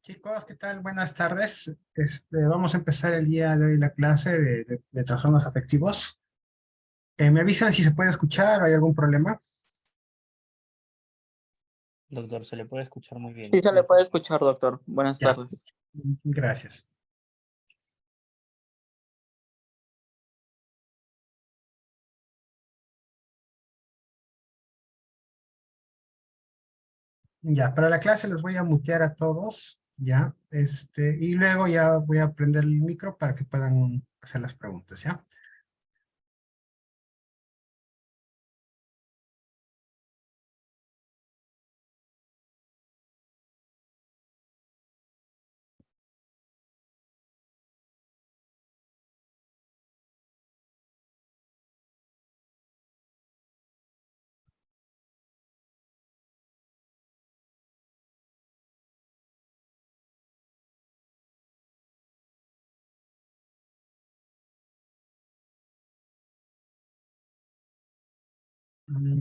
Chicos, ¿qué tal? Buenas tardes. Vamos a empezar el día de hoy la clase de trastornos afectivos. ¿Me avisan si se puede escuchar o hay algún problema? Doctor, se le puede escuchar muy bien. Sí, se le puede escuchar, doctor. Buenas Ya, tardes. gracias. Ya, para la clase los voy a mutear a todos, ya, y luego ya voy a prender el micro para que puedan hacer las preguntas, ¿ya?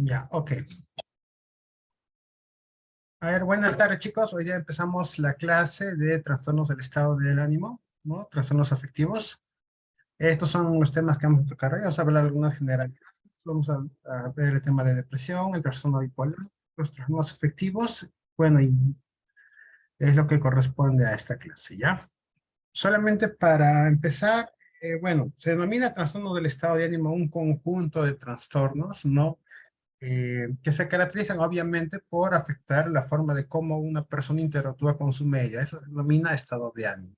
Ya, ok. A ver, buenas tardes, chicos. Hoy ya empezamos la clase de trastornos del estado del ánimo, ¿no? Trastornos afectivos. Estos son los temas que vamos a tocar hoy. Vamos a hablar de algunas generalidades. Vamos a ver el tema de depresión, el trastorno bipolar, los trastornos afectivos. Bueno, y es lo que corresponde a esta clase, ¿ya? Solamente para empezar, bueno, se denomina trastorno del estado de ánimo un conjunto de trastornos, ¿no? Que se caracterizan obviamente por afectar la forma de cómo una persona interactúa con su media. Eso se denomina estado de ánimo.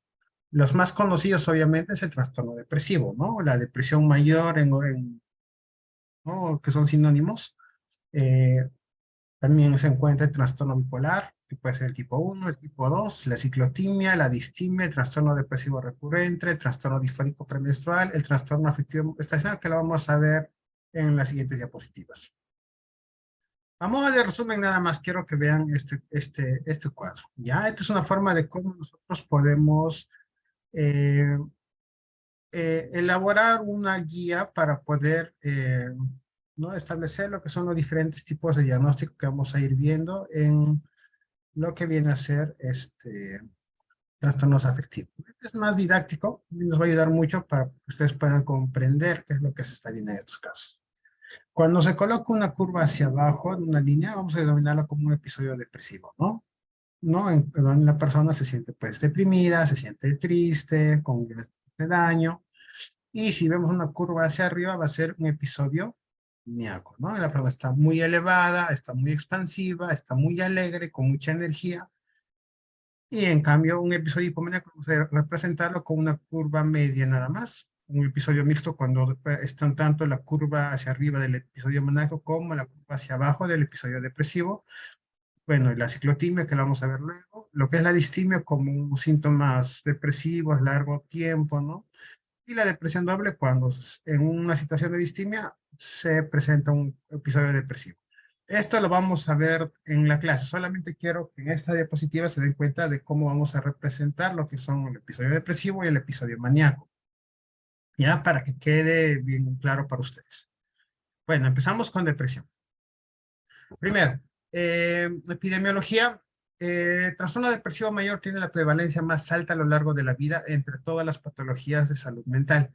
Los más conocidos, obviamente, es el trastorno depresivo, ¿no? La depresión mayor, ¿no? Que son sinónimos. Eh, También se encuentra el trastorno bipolar, que puede ser el tipo 1, el tipo 2, la ciclotimia, la distimia, el trastorno depresivo recurrente, el trastorno disfórico premenstrual, el trastorno afectivo estacional, que lo vamos a ver en las siguientes diapositivas. A modo de resumen, nada más quiero que vean este cuadro, ¿ya? Esta es una forma de cómo nosotros podemos eh, elaborar una guía para poder ¿no? establecer lo que son los diferentes tipos de diagnóstico que vamos a ir viendo en lo que viene a ser trastornos afectivos. Es más didáctico y nos va a ayudar mucho para que ustedes puedan comprender qué es lo que se está viendo en estos casos. Cuando se coloca una curva hacia abajo, en una línea, vamos a denominarlo como un episodio depresivo, ¿no? ¿No? En la persona se siente pues deprimida, se siente triste, con ganas de daño. Y si vemos una curva hacia arriba, va a ser un episodio maníaco, ¿no? La persona está muy elevada, está muy expansiva, está muy alegre, con mucha energía. Y en cambio, un episodio hipomaníaco vamos a representarlo con una curva media nada más. Un episodio mixto cuando están tanto la curva hacia arriba del episodio maníaco como la curva hacia abajo del episodio depresivo. Bueno, y la ciclotimia, que la vamos a ver luego. Lo que es la distimia como síntomas depresivos, largo tiempo, ¿no? Y la depresión doble cuando en una situación de distimia se presenta un episodio depresivo. Esto lo vamos a ver en la clase. Solamente quiero que en esta diapositiva se den cuenta de cómo vamos a representar lo que son el episodio depresivo y el episodio maníaco. Ya, para que quede bien claro para ustedes. Bueno, empezamos con depresión. Primero, epidemiología. Trastorno depresivo mayor tiene la prevalencia más alta a lo largo de la vida entre todas las patologías de salud mental,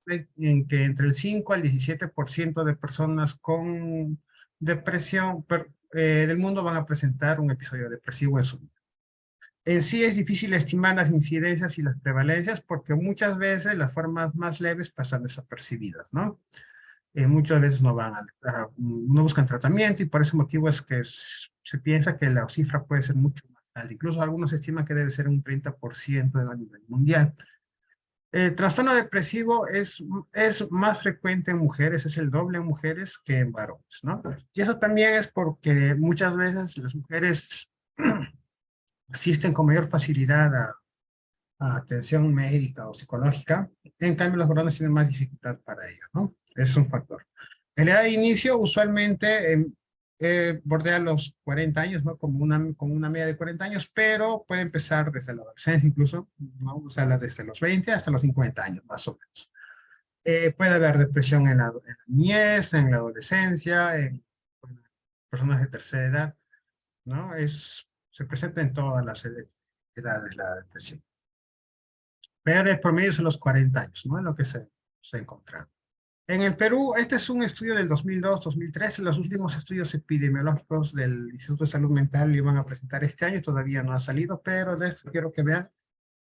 en que entre el 5 al 17% de personas con depresión del mundo van a presentar un episodio depresivo en su vida. En sí es difícil estimar las incidencias y las prevalencias porque muchas veces las formas más leves pasan desapercibidas, ¿no? Muchas veces no buscan tratamiento y por ese motivo es que se piensa que la cifra puede ser mucho más alta. Incluso algunos estiman que debe ser un 30% a nivel mundial. El trastorno depresivo es más frecuente en mujeres, es el doble en mujeres que en varones, ¿no? Y eso también es porque muchas veces las mujeres asisten con mayor facilidad a atención médica o psicológica, en cambio los varones tienen más dificultad para ello, ¿no? Ese es un factor. En la edad de inicio usualmente bordea los 40 años, ¿no? Como una media de 40 años, pero puede empezar desde la adolescencia incluso, ¿no? O sea, desde los 20 hasta los 50 años, más o menos. Puede haber depresión en la niñez, en la adolescencia, en personas de tercera edad, ¿no? Se presenta en todas las edades. edades la depresión. Pero el promedio son los 40 años, ¿no? Es lo que se ha encontrado. En el Perú, este es un estudio del 2002-2003. Los últimos estudios epidemiológicos del Instituto de Salud Mental lo iban a presentar este año, todavía no ha salido, pero de esto quiero que vean,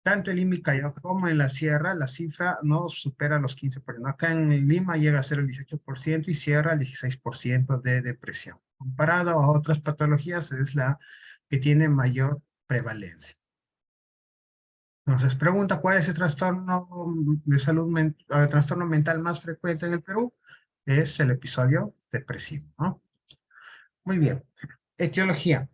tanto en Lima y Callao como en la Sierra, la cifra no supera los 15%. Acá en Lima llega a ser el 18% y Sierra el 16% de depresión. Comparado a otras patologías, es la que tiene mayor prevalencia. Entonces, pregunta, ¿cuál es el trastorno de trastorno mental más frecuente en el Perú? Es el episodio depresivo, ¿no? Muy bien. Etiología.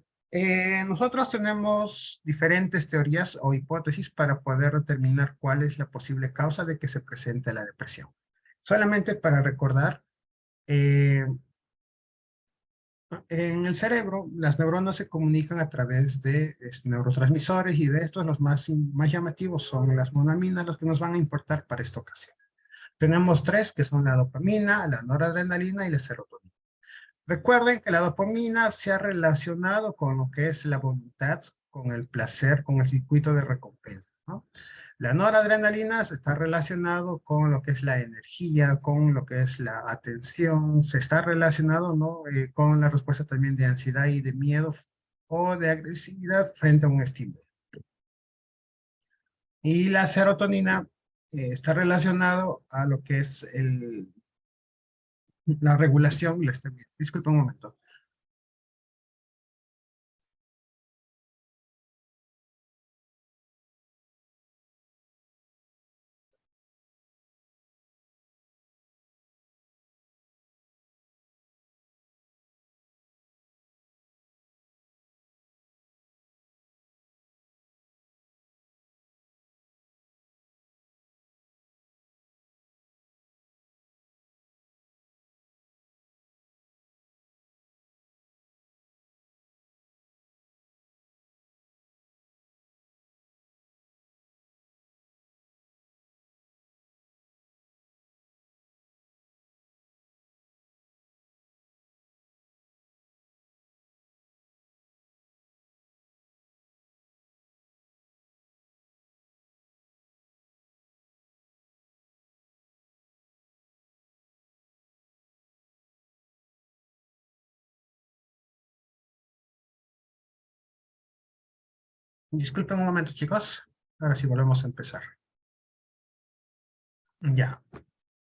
Nosotros tenemos diferentes teorías o hipótesis para poder determinar cuál es la posible causa de que se presente la depresión. Solamente para recordar, en el cerebro, las neuronas se comunican a través de neurotransmisores y de estos los más llamativos son las monaminas, los que nos van a importar para esta ocasión. Tenemos tres que son la dopamina, la noradrenalina y la serotonina. Recuerden que la dopamina se ha relacionado con lo que es la voluntad, con el placer, con el circuito de recompensa, ¿no? La noradrenalina está relacionado con lo que es la energía, con lo que es la atención, se está relacionado, ¿no? Con la respuesta también de ansiedad y de miedo o de agresividad frente a un estímulo. Y la serotonina está relacionado a lo que es la regulación y la estabilidad. Disculpa un momento. Disculpen un momento, chicos. Ahora sí volvemos a empezar. Ya.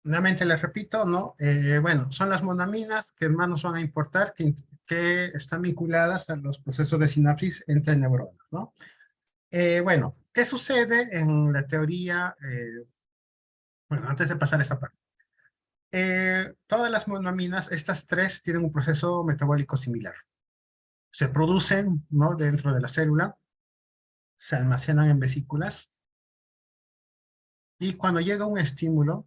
Nuevamente les repito, ¿no? Bueno, son las monaminas que más nos van a importar, que están vinculadas a los procesos de sinapsis entre neuronas, ¿no? Bueno, ¿qué sucede en la teoría? Bueno, antes de pasar a esta parte. Todas las monaminas, estas tres, tienen un proceso metabólico similar. Se producen, ¿no? Dentro de la célula, se almacenan en vesículas, y cuando llega un estímulo,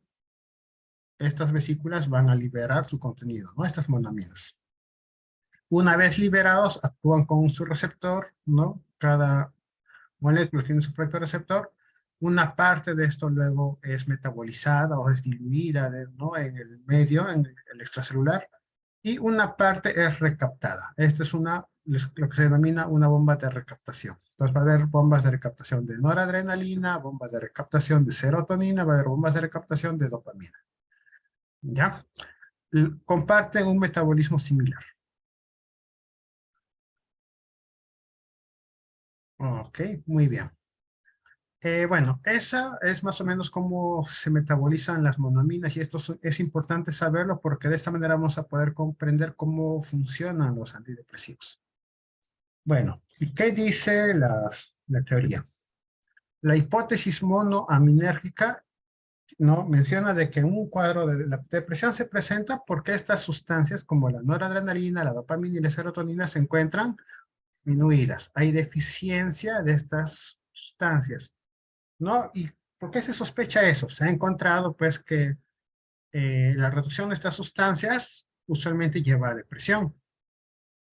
estas vesículas van a liberar su contenido, ¿no? Estas monaminas. Una vez liberados, actúan con su receptor, ¿no? Cada molécula tiene su propio receptor. Una parte de esto luego es metabolizada o es diluida, ¿no? En el medio, en el extracelular. Y una parte es recaptada. Esta es lo que se denomina una bomba de recaptación. Entonces va a haber bombas de recaptación de noradrenalina, bombas de recaptación de serotonina, va a haber bombas de recaptación de dopamina. ¿Ya? Comparten un metabolismo similar. Ok, muy bien. Bueno, esa es más o menos cómo se metabolizan las monaminas, y esto es importante saberlo porque de esta manera vamos a poder comprender cómo funcionan los antidepresivos. Bueno, ¿y qué dice la teoría? La hipótesis monoaminérgica, ¿no? Menciona de que en un cuadro de la depresión se presenta porque estas sustancias como la noradrenalina, la dopamina y la serotonina se encuentran disminuidas. Hay deficiencia de estas sustancias, ¿no? ¿Y por qué se sospecha eso? Se ha encontrado pues que la reducción de estas sustancias usualmente lleva a depresión.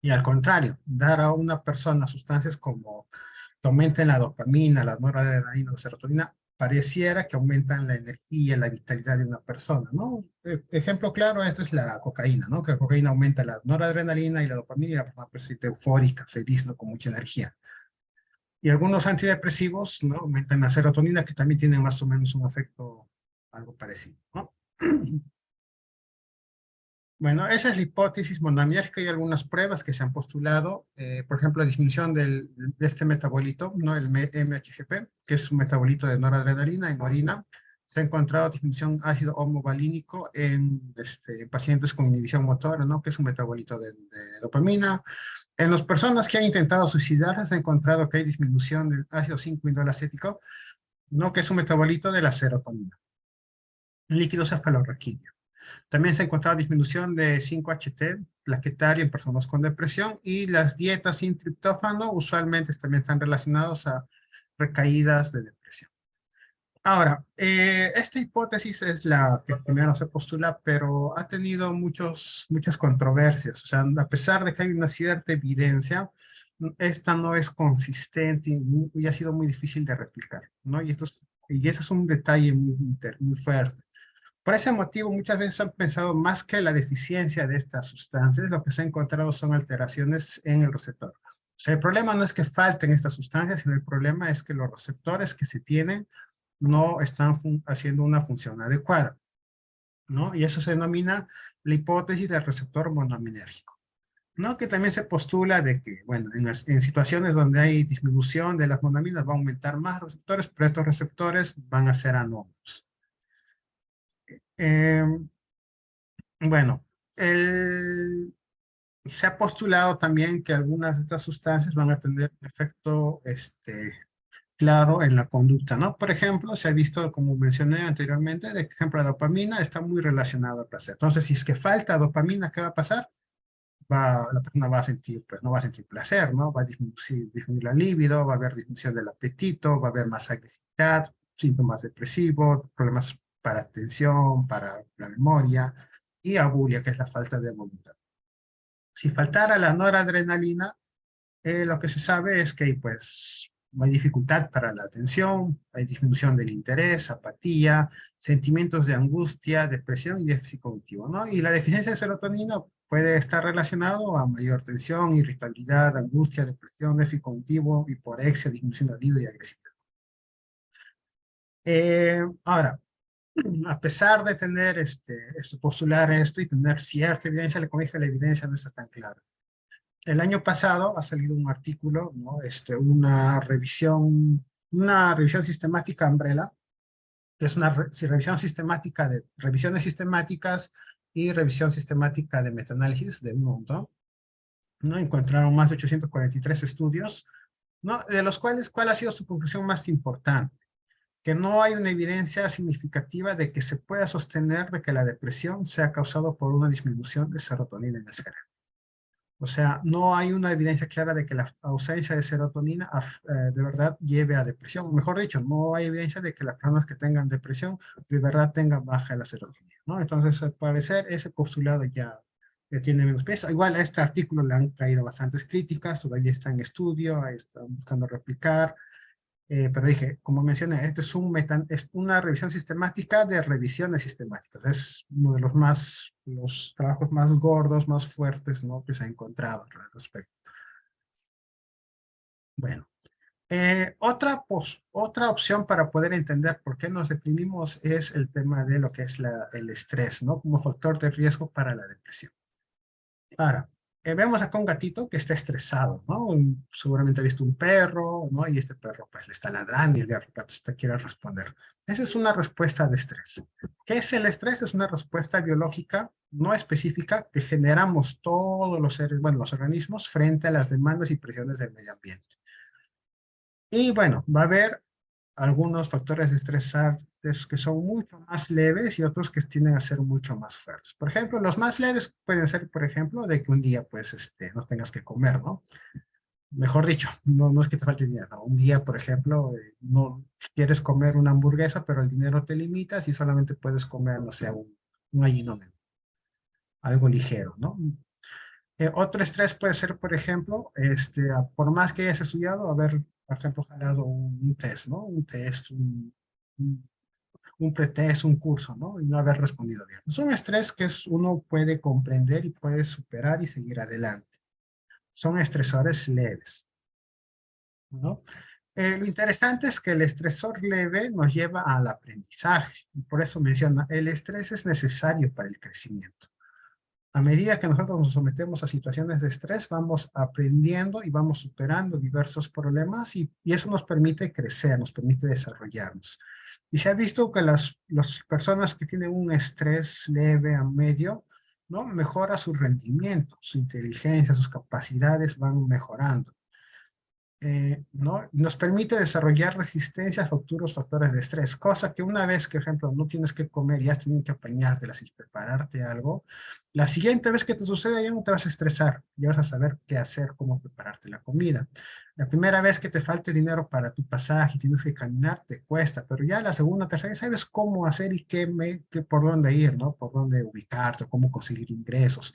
Y al contrario, dar a una persona sustancias como que aumenten la dopamina, la noradrenalina, la serotonina, pareciera que aumentan la energía, la vitalidad de una persona, ¿no? Ejemplo claro, esto es la cocaína, ¿no? Que la cocaína aumenta la noradrenalina y la dopamina y la persona se siente eufórica, feliz, ¿no? Con mucha energía. Y algunos antidepresivos, ¿no? Aumentan la serotonina, que también tienen más o menos un efecto algo parecido, ¿no? Bueno, esa es la hipótesis monoamiérgica. Hay algunas pruebas que se han postulado, por ejemplo, la disminución de este metabolito, ¿no? El MHGP, que es un metabolito de noradrenalina en orina. Se ha encontrado disminución ácido homovalínico en pacientes con inhibición motora, ¿no? Que es un metabolito de dopamina. En las personas que han intentado suicidarse, se ha encontrado que hay disminución del ácido 5-indolacético, ¿no? Que es un metabolito de la serotonina. Líquido cefalorraquídeo. También se ha encontrado disminución de 5-HT plaquetario en personas con depresión, y las dietas sin triptófano usualmente también están relacionados a recaídas de depresión. Ahora, esta hipótesis es la que primero se postula, pero ha tenido muchas controversias. O sea, a pesar de que hay una cierta evidencia, esta no es consistente y ha sido muy difícil de replicar, ¿no? Y ese es un detalle muy fuerte. Por ese motivo, muchas veces han pensado más que la deficiencia de estas sustancias, lo que se ha encontrado son alteraciones en el receptor. O sea, el problema no es que falten estas sustancias, sino el problema es que los receptores que se tienen no están haciendo una función adecuada, ¿no? Y eso se denomina la hipótesis del receptor monoaminérgico, ¿no? Que también se postula de que, bueno, en situaciones donde hay disminución de las monoaminas va a aumentar más receptores, pero estos receptores van a ser anómalos. Eh, bueno, se ha postulado también que algunas de estas sustancias van a tener un efecto claro en la conducta, ¿no? Por ejemplo, se ha visto, como mencioné anteriormente, de que, por ejemplo, la dopamina está muy relacionada al placer. Entonces, si es que falta dopamina, ¿qué va a pasar? La persona va a sentir, pues no va a sentir placer, ¿no? Va a disminuir la libido, va a haber disminución del apetito, va a haber más agresividad, síntomas depresivos, problemas para atención, para la memoria, y abulia, que es la falta de voluntad. Si faltara la noradrenalina, lo que se sabe es que hay, pues, hay dificultad para la atención, hay disminución del interés, apatía, sentimientos de angustia, depresión y déficit cognitivo, ¿no? Y la deficiencia de serotonina puede estar relacionado a mayor tensión, irritabilidad, angustia, depresión, déficit cognitivo, hiporexia, disminución de libido y agresividad. Ahora, a pesar de tener postular esto y tener cierta evidencia, como dije, la evidencia no está tan clara. El año pasado ha salido un artículo, ¿no? Una revisión sistemática Umbrella, que es una revisión sistemática de revisiones sistemáticas y revisión sistemática de metaanálisis de un montón, ¿no? Encontraron más de 843 estudios, ¿no? De los cuales, ¿cuál ha sido su conclusión más importante? Que no hay una evidencia significativa de que se pueda sostener de que la depresión sea causada por una disminución de serotonina en el cerebro. O sea, no hay una evidencia clara de que la ausencia de serotonina de verdad lleve a depresión. O mejor dicho, no hay evidencia de que las personas que tengan depresión de verdad tengan baja la serotonina, ¿no? Entonces, al parecer, ese postulado ya tiene menos peso. Igual a este artículo le han traído bastantes críticas, todavía está en estudio, ahí están buscando replicar. Pero dije, como mencioné, este es una revisión sistemática de revisiones sistemáticas. Es uno de los trabajos más gordos, más fuertes, ¿no? Que se ha encontrado al respecto. Bueno, otra opción para poder entender por qué nos deprimimos es el tema de lo que es el estrés, ¿no? Como factor de riesgo para la depresión. Ahora, vemos acá un gatito que está estresado, ¿no? Seguramente ha visto un perro, ¿no? Y este perro pues le está ladrando y el gato quiere responder. Esa es una respuesta de estrés. ¿Qué es el estrés? Es una respuesta biológica no específica que generamos todos los seres, bueno, los organismos frente a las demandas y presiones del medio ambiente. Y bueno, va a haber algunos factores estresantes que son mucho más leves y otros que tienden a ser mucho más fuertes. Por ejemplo, los más leves pueden ser, por ejemplo, de que un día pues no tengas que comer, ¿no? Mejor dicho, no es que te falte dinero, ¿no? Un día, por ejemplo, no quieres comer una hamburguesa, pero el dinero te limita y solamente puedes comer, no sé, un ayinome, algo ligero, ¿no? Otro estrés puede ser, por ejemplo, por más que hayas estudiado, haber, por ejemplo, jalado un test, ¿no? Un test, un pretest, un curso, ¿no? Y no haber respondido bien. Es un estrés que uno puede comprender y puede superar y seguir adelante. Son estresores leves, ¿no? Lo interesante es que el estresor leve nos lleva al aprendizaje. Y por eso menciona, el estrés es necesario para el crecimiento. A medida que nosotros nos sometemos a situaciones de estrés, vamos aprendiendo y vamos superando diversos problemas y eso nos permite crecer, nos permite desarrollarnos. Y se ha visto que las personas que tienen un estrés leve a medio, ¿no? Mejora su rendimiento, su inteligencia, sus capacidades van mejorando. ¿No? Nos permite desarrollar resistencia a futuros factores de estrés, cosa que una vez que, por ejemplo, no tienes que comer y ya tienes que apañártelas y prepararte algo, la siguiente vez que te suceda ya no te vas a estresar, ya vas a saber qué hacer, cómo prepararte la comida. La primera vez que te falte dinero para tu pasaje y tienes que caminar, te cuesta, pero ya la segunda, tercera, ya sabes cómo hacer y por dónde ir, ¿no? Por dónde ubicarte, cómo conseguir ingresos,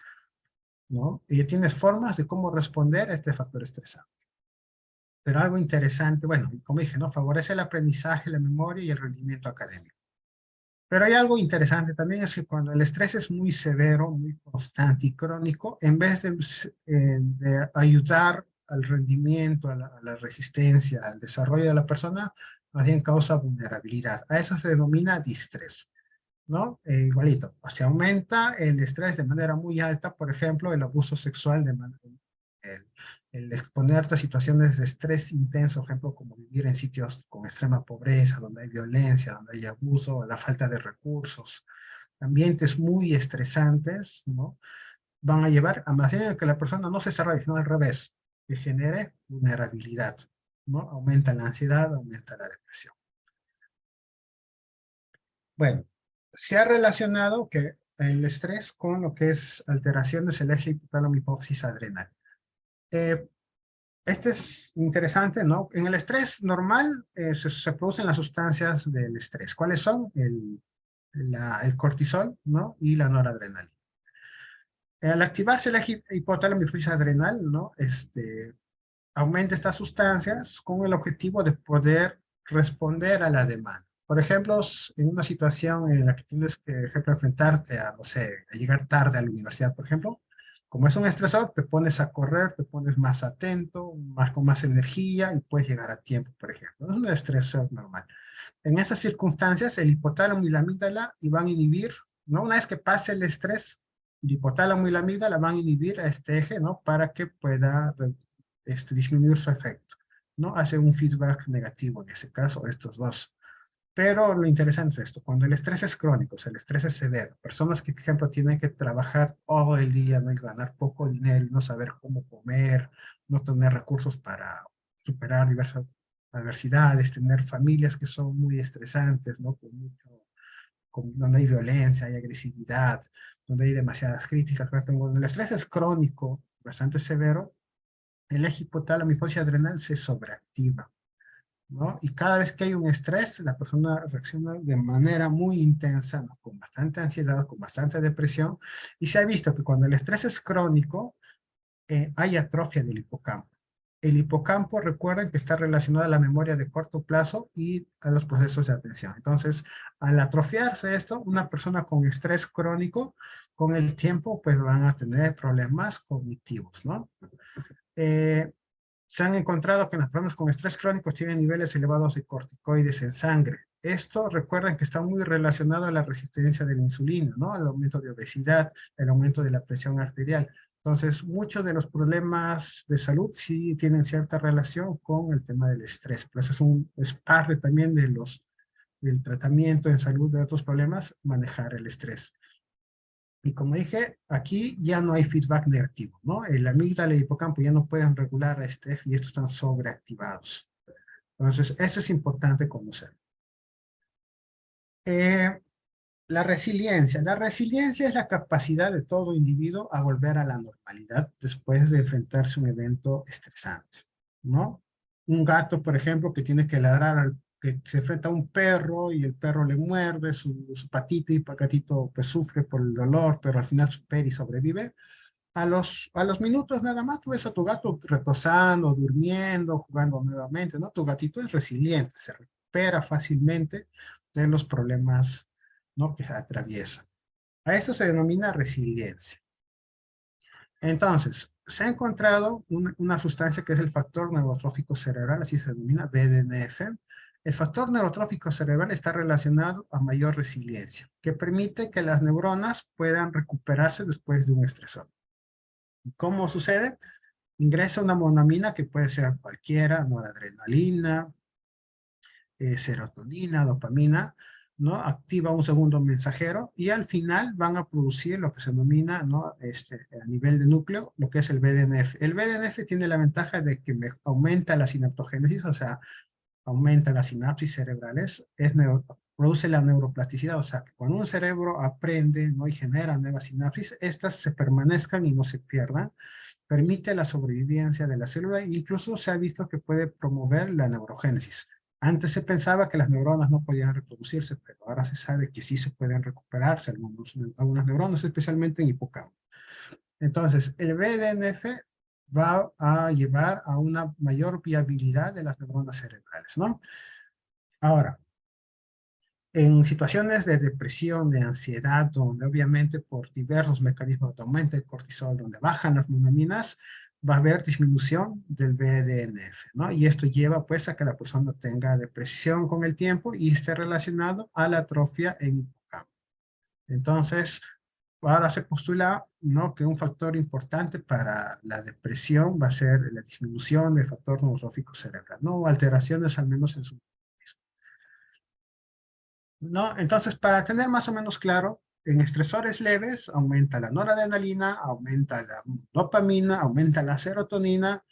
¿no? Y ya tienes formas de cómo responder a este factor estresante. Pero algo interesante, bueno, como dije, ¿no? Favorece el aprendizaje, la memoria y el rendimiento académico. Pero hay algo interesante también, es que cuando el estrés es muy severo, muy constante y crónico, en vez de ayudar al rendimiento, a la resistencia, al desarrollo de la persona, más bien causa vulnerabilidad. A eso se denomina distrés, ¿no? Igualito, se aumenta el estrés de manera muy alta, por ejemplo, el abuso sexual, el, el exponerte a situaciones de estrés intenso, por ejemplo, como vivir en sitios con extrema pobreza, donde hay violencia, donde hay abuso, la falta de recursos, ambientes muy estresantes, ¿no? Van a llevar a más bien que la persona no se desarrolle, sino al revés, que genere vulnerabilidad, ¿no? Aumenta la ansiedad, aumenta la depresión. Bueno, se ha relacionado que el estrés con lo que es alteraciones del eje hipotálamo hipófisis adrenal. Este es interesante, ¿no? En el estrés normal se producen las sustancias del estrés. ¿Cuáles son? El cortisol, ¿no? Y la noradrenalina. Al activarse el eje hipotálamo hipófisis adrenal, ¿no? Aumenta estas sustancias con el objetivo de poder responder a la demanda. Por ejemplo, en una situación en la que tienes que, por ejemplo, enfrentarte a, no sé, a llegar tarde a la universidad, por ejemplo, como es un estresor, te pones a correr, te pones más atento, con más energía y puedes llegar a tiempo, por ejemplo. Es un estresor normal. En esas circunstancias, el hipotálamo y la amígdala van a inhibir, ¿no? Una vez que pase el estrés, el hipotálamo y la amígdala van a inhibir a este eje, ¿no? Para que pueda disminuir su efecto, ¿no? Hace un feedback negativo en ese caso, estos dos. Pero lo interesante es esto, cuando el estrés es crónico, o sea, el estrés es severo, personas que, por ejemplo, tienen que trabajar todo el día, ¿no? Y ganar poco dinero, no saber cómo comer, no tener recursos para superar diversas adversidades, tener familias que son muy estresantes, ¿no? Donde hay violencia, hay agresividad, donde hay demasiadas críticas. Por ejemplo, cuando el estrés es crónico, bastante severo, el eje hipotálamo hipófisis adrenal se sobreactiva, ¿no? Y cada vez que hay un estrés, la persona reacciona de manera muy intensa, ¿no? Con bastante ansiedad, con bastante depresión, y se ha visto que cuando el estrés es crónico, hay atrofia del hipocampo. El hipocampo, recuerden que está relacionado a la memoria de corto plazo y a los procesos de atención. Entonces, al atrofiarse esto, una persona con estrés crónico, con el tiempo, pues van a tener problemas cognitivos, ¿no? Se han encontrado que las personas con estrés crónico tienen niveles elevados de corticoides en sangre. Esto, recuerden que está muy relacionado a la resistencia de la insulina, ¿no? Al aumento de obesidad, el aumento de la presión arterial. Entonces, muchos de los problemas de salud sí tienen cierta relación con el tema del estrés. Pues es parte también del tratamiento en salud de otros problemas, manejar el estrés. Y como dije, aquí ya no hay feedback negativo, ¿no? El amígdala y el hipocampo ya no pueden regular a este eje y estos están sobreactivados. Entonces, esto es importante conocer. La resiliencia. La resiliencia es la capacidad de todo individuo a volver a la normalidad después de enfrentarse a un evento estresante, ¿no? Un gato, por ejemplo, que tiene que ladrar, que se enfrenta a un perro y el perro le muerde su patita y el gatito pues sufre por el dolor, pero al final supera y sobrevive. A los minutos nada más tú ves a tu gato reposando, durmiendo, jugando nuevamente, ¿no? Tu gatito es resiliente, se recupera fácilmente de los problemas, ¿no? Que atraviesa. A eso se denomina resiliencia. Entonces, se ha encontrado una sustancia que es el factor neurotrófico cerebral, así se denomina BDNF. El factor neurotrófico cerebral está relacionado a mayor resiliencia, que permite que las neuronas puedan recuperarse después de un estresor. ¿Cómo sucede? Ingresa una monamina que puede ser cualquiera, noradrenalina, serotonina, dopamina, ¿no? Activa un segundo mensajero y al final van a producir lo que se denomina, ¿no? A nivel de núcleo, lo que es el BDNF. El BDNF tiene la ventaja de que aumenta la sinaptogénesis, o sea, aumenta las sinapsis cerebrales, produce la neuroplasticidad, o sea, que cuando un cerebro aprende, ¿no? Y genera nuevas sinapsis, estas se permanezcan y no se pierdan, permite la sobrevivencia de la célula e incluso se ha visto que puede promover la neurogénesis. Antes se pensaba que las neuronas no podían reproducirse, pero ahora se sabe que sí se pueden recuperarse algunas neuronas, especialmente en hipocampo. Entonces, el BDNF va a llevar a una mayor viabilidad de las neuronas cerebrales, ¿no? Ahora, en situaciones de depresión, de ansiedad, donde obviamente por diversos mecanismos de aumento del cortisol, donde bajan las monaminas, va a haber disminución del BDNF, ¿no? Y esto lleva pues a que la persona tenga depresión con el tiempo y esté relacionado a la atrofia en hipocampo. Entonces, ahora se postula, ¿no? Que un factor importante para la depresión va a ser la disminución del factor neurotrófico cerebral, ¿no? Alteraciones al menos en su... ¿no? Entonces, para tener más o menos claro, en estresores leves aumenta la noradrenalina, aumenta la dopamina, aumenta la serotonina,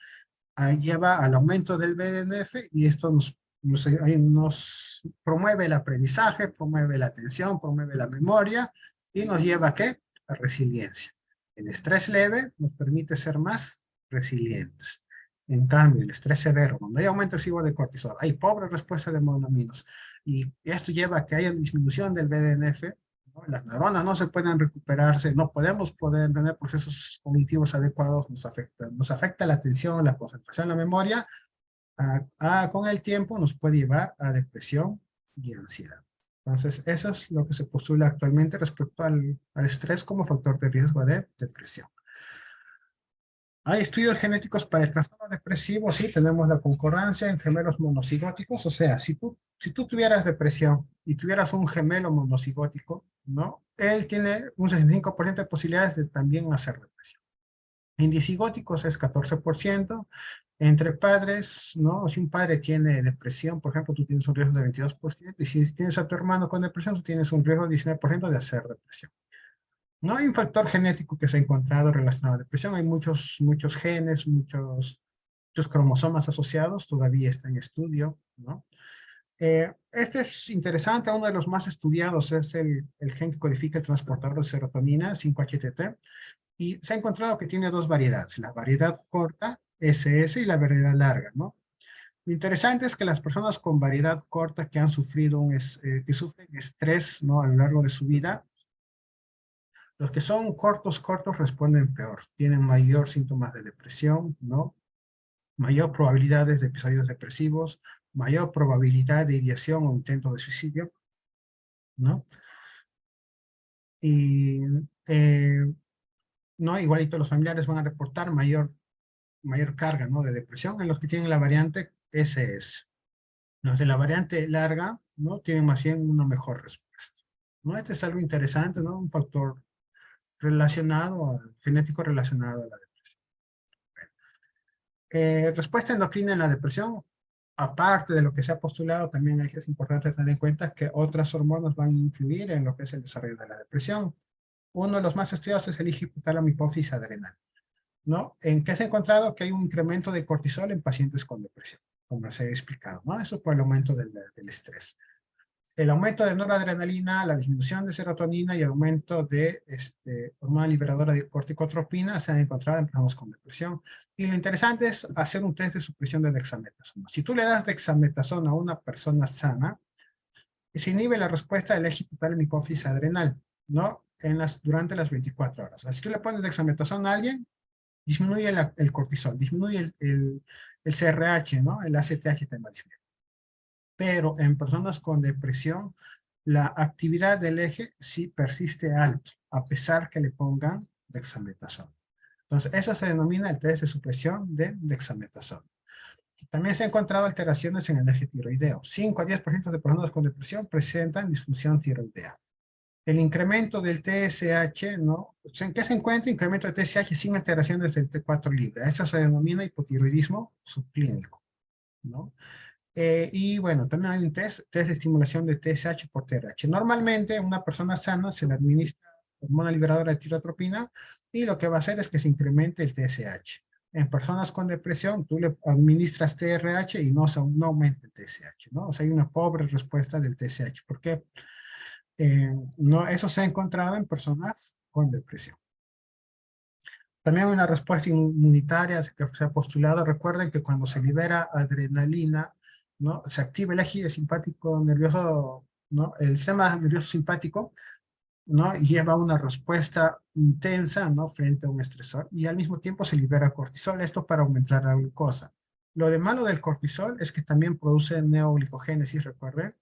lleva al aumento del BDNF y esto nos promueve el aprendizaje, promueve la atención, promueve la memoria y nos lleva ¿a qué? A resiliencia. El estrés leve nos permite ser más resilientes. En cambio, el estrés severo, cuando hay aumento excesivo de cortisol, hay pobre respuesta de monaminos y esto lleva a que haya disminución del BDNF, ¿no? Las neuronas no se pueden recuperarse, no podemos tener procesos cognitivos adecuados, nos afecta la atención, la concentración, la memoria, con el tiempo nos puede llevar a depresión y ansiedad. Entonces, eso es lo que se postula actualmente respecto al estrés como factor de riesgo de depresión. Hay estudios genéticos para el trastorno depresivo, sí, tenemos la concordancia en gemelos monocigóticos, o sea, si tú tuvieras depresión y tuvieras un gemelo monocigótico, ¿no? Él tiene un 65% de posibilidades de también hacer depresión. En disigóticos es 14%, entre padres, ¿no? Si un padre tiene depresión, por ejemplo, tú tienes un riesgo de 22%, y si tienes a tu hermano con depresión, tú tienes un riesgo de 19% de hacer depresión. No hay un factor genético que se ha encontrado relacionado a la depresión. Hay muchos genes, muchos cromosomas asociados. Todavía está en estudio, ¿no? Este es interesante. Uno de los más estudiados es el gen que codifica el transportador de serotonina, 5-HTT. Y se ha encontrado que tiene dos variedades. La variedad corta, SS, y la variedad larga, ¿no? Lo interesante es que las personas con variedad corta que han sufrido que sufren estrés, ¿no? A lo largo de su vida, los que son cortos responden peor, tienen mayor síntomas de depresión, ¿no? Mayor probabilidades de episodios depresivos, mayor probabilidad de ideación o intento de suicidio, ¿no? Y, ¿no? Igualito los familiares van a reportar mayor carga, ¿no? De depresión en los que tienen la variante SS. Los de la variante larga, ¿no? Tienen más bien una mejor respuesta, ¿no? Este es algo interesante, ¿no? Un factor genético relacionado a la depresión. Respuesta endocrina en la depresión, aparte de lo que se ha postulado, también es importante tener en cuenta que otras hormonas van a influir en lo que es el desarrollo de la depresión. Uno de los más estudiados es el hipotálamo hipófisis adrenal, ¿no? En que se ha encontrado que hay un incremento de cortisol en pacientes con depresión, como se ha explicado, ¿no? Eso por el aumento del estrés. El aumento de noradrenalina, la disminución de serotonina y el aumento de hormona liberadora de corticotropina se han encontrado en personas con depresión. Y lo interesante es hacer un test de supresión de dexametasona. Si tú le das dexametasona a una persona sana, se inhibe la respuesta del eje hipotálamo hipófisis adrenal, ¿no? Durante las 24 horas. O sea, si tú le pones dexametasona a alguien, disminuye el cortisol, disminuye el CRH, ¿no? El ACTH también disminuye. Pero en personas con depresión, la actividad del eje sí persiste alto, a pesar que le pongan dexametasona. Entonces, eso se denomina el test de supresión de dexametasona. También se han encontrado alteraciones en el eje tiroideo. 5 a 10% de personas con depresión presentan disfunción tiroidea. El incremento del TSH, ¿no? ¿En qué se encuentra? Incremento de TSH sin alteraciones del T4 libre. Esto se denomina hipotiroidismo subclínico, ¿no? Y bueno, también hay un test de estimulación de TSH por TRH. Normalmente, a una persona sana se le administra hormona liberadora de tirotropina y lo que va a hacer es que se incremente el TSH. En personas con depresión, tú le administras TRH y no aumenta el TSH, ¿no? O sea, hay una pobre respuesta del TSH. ¿Por qué? No, eso se ha encontrado en personas con depresión. También hay una respuesta inmunitaria que se ha postulado. Recuerden que cuando se libera adrenalina, ¿no? Se activa el eje simpático nervioso, ¿no? El sistema nervioso simpático, ¿no? Y lleva una respuesta intensa, ¿no? Frente a un estresor y al mismo tiempo se libera cortisol, esto para aumentar la glucosa. Lo de malo del cortisol es que también produce neoglicogénesis, recuerden.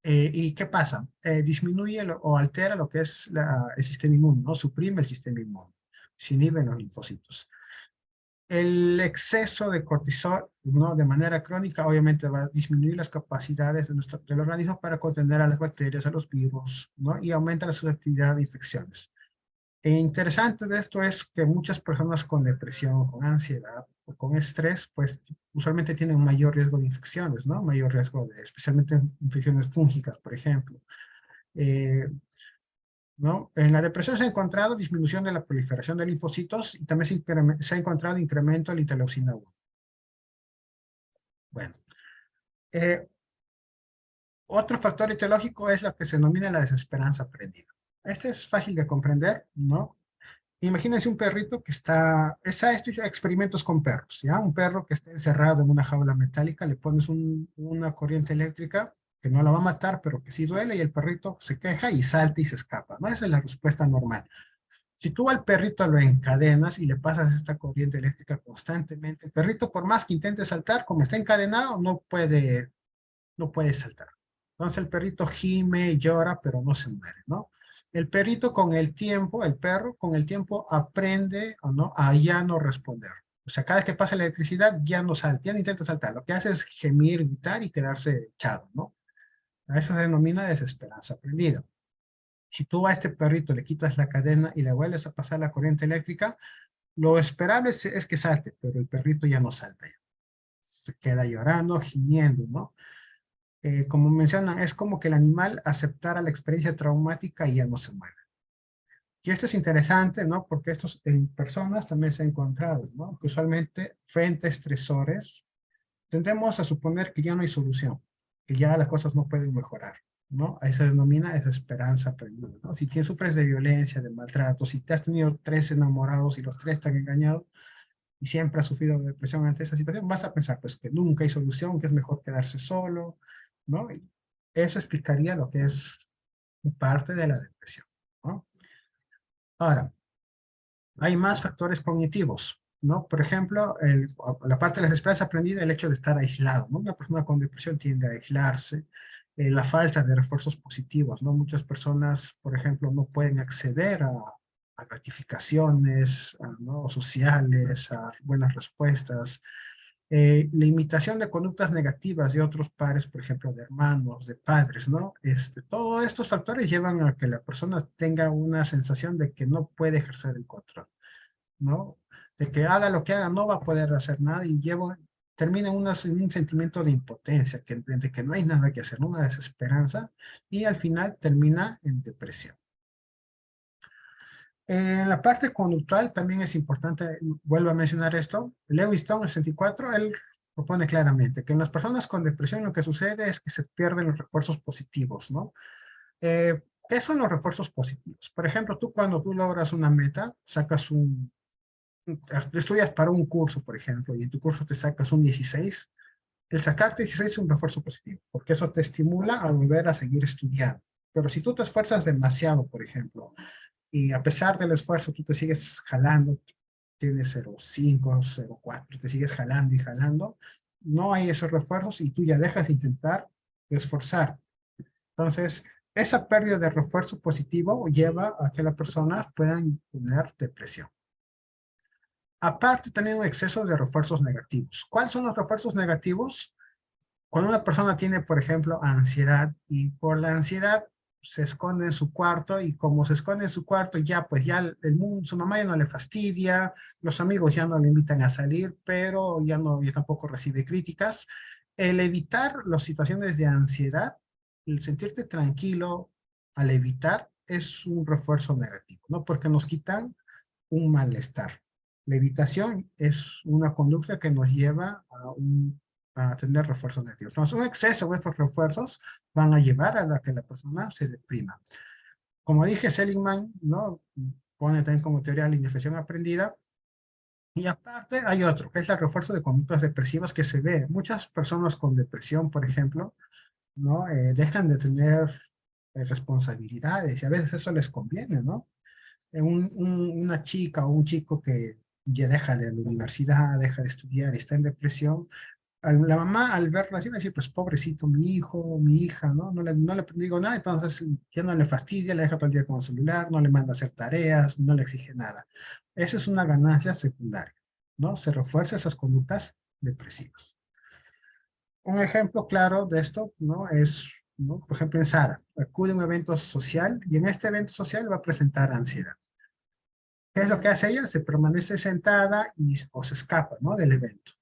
¿Y qué pasa? Disminuye o altera lo que es el sistema inmune, ¿no? Suprime el sistema inmune, se inhiben los linfocitos. El exceso de cortisol, ¿no? De manera crónica, obviamente va a disminuir las capacidades del organismo para contener a las bacterias, a los virus, ¿no? Y aumenta la susceptibilidad de infecciones. E interesante de esto es que muchas personas con depresión, con ansiedad o con estrés, pues usualmente tienen mayor riesgo de infecciones, ¿no? Mayor riesgo de, especialmente infecciones fúngicas, por ejemplo. ¿No? En la depresión se ha encontrado disminución de la proliferación de linfocitos y también se ha encontrado incremento de la interleucina 1. Bueno, otro factor etiológico es lo que se denomina la desesperanza aprendida. Este es fácil de comprender, ¿no? Imagínense un perrito que está hecho experimentos con perros, ¿ya? Un perro que está encerrado en una jaula metálica, le pones una corriente eléctrica que no la va a matar, pero que sí duele, y el perrito se queja y salta y se escapa, ¿no? Esa es la respuesta normal. Si tú al perrito lo encadenas y le pasas esta corriente eléctrica constantemente, el perrito por más que intente saltar, como está encadenado, no puede saltar. Entonces el perrito gime, llora, pero no se muere, ¿no? El perrito con el tiempo, el perro con el tiempo aprende o no a ya no responder. O sea, cada vez que pasa la electricidad ya no salta, ya no intenta saltar. Lo que hace es gemir, gritar y quedarse echado, ¿no? A eso se denomina desesperanza aprendida. Si tú a este perrito le quitas la cadena y le vuelves a pasar la corriente eléctrica, lo esperable es que salte, pero el perrito ya no salta. Se queda llorando, gimiendo, ¿no? Como mencionan, es como que el animal aceptara la experiencia traumática y ya no se muere. Y esto es interesante, ¿no? Porque esto en personas también se ha encontrado, ¿no? Que usualmente frente a estresores tendemos a suponer que ya no hay solución, que ya las cosas no pueden mejorar, ¿no? Ahí se denomina desesperanza aprendida, ¿no? Si tienes, sufres de violencia, de maltrato, si te has tenido 3 enamorados y los 3 te han engañado y siempre has sufrido de depresión ante esa situación, vas a pensar pues que nunca hay solución, que es mejor quedarse solo, ¿no? Y eso explicaría lo que es parte de la depresión, ¿no? Ahora, hay más factores cognitivos, ¿no? Por ejemplo, la parte de la desesperanza aprendida, el hecho de estar aislado, ¿no? Una persona con depresión tiende a aislarse, la falta de refuerzos positivos, ¿no? Muchas personas, por ejemplo, no pueden acceder a gratificaciones, ¿no? Sociales, a buenas respuestas, la imitación de conductas negativas de otros pares, por ejemplo, de hermanos, de padres, ¿no? Todos estos factores llevan a que la persona tenga una sensación de que no puede ejercer el control, ¿no? De que haga lo que haga, no va a poder hacer nada y termina en un sentimiento de impotencia, de que no hay nada que hacer, ¿no? Una desesperanza, y al final termina en depresión. En la parte conductual también es importante, vuelvo a mencionar esto, Lewiston, el 64, él propone claramente que en las personas con depresión lo que sucede es que se pierden los refuerzos positivos, ¿no? ¿Qué son los refuerzos positivos? Por ejemplo, cuando tú logras una meta, sacas estudias para un curso, por ejemplo, y en tu curso te sacas un 16, el sacarte 16 es un refuerzo positivo, porque eso te estimula a volver a seguir estudiando. Pero si tú te esfuerzas demasiado, por ejemplo, y a pesar del esfuerzo tú te sigues jalando, tienes 0,5, 0,4, te sigues jalando y jalando, no hay esos refuerzos y tú ya dejas de intentar esforzar. Entonces, Esa pérdida de refuerzo positivo lleva a que las personas puedan tener depresión. Aparte, también un exceso de refuerzos negativos. ¿Cuáles son los refuerzos negativos? Cuando una persona tiene, por ejemplo, ansiedad y por la ansiedad se esconde en su cuarto y como se esconde en su cuarto ya pues ya el mundo, su mamá ya no le fastidia, los amigos ya no le invitan a salir, pero ya tampoco recibe críticas. El evitar las situaciones de ansiedad, el sentirte tranquilo al evitar es un refuerzo negativo, ¿no? Porque nos quitan un malestar. La evitación es una conducta que nos lleva a tener refuerzos negativos. Entonces, un exceso de estos refuerzos van a llevar a que la persona se deprima. Como dije, Seligman, ¿no? Pone también como teoría la indefensión aprendida. Y aparte hay otro, que es el refuerzo de conductas depresivas que se ve. Muchas personas con depresión, por ejemplo, ¿no? Dejan de tener responsabilidades y a veces eso les conviene, ¿no? Una chica o un chico que ya deja de la universidad, deja de estudiar y está en depresión, la mamá al verla así va a decir, pues pobrecito mi hijo, mi hija, ¿no? No le digo nada, entonces ya no le fastidia, le deja todo el día con el celular, no le manda a hacer tareas, no le exige nada. Esa es una ganancia secundaria, ¿no? Se refuerza esas conductas depresivas. Un ejemplo claro de esto, ¿no? Es, ¿no? Por ejemplo, en Sara, acude a un evento social y en este evento social va a presentar ansiedad. ¿Qué es lo que hace ella? Se permanece sentada o se escapa, ¿no? Del evento.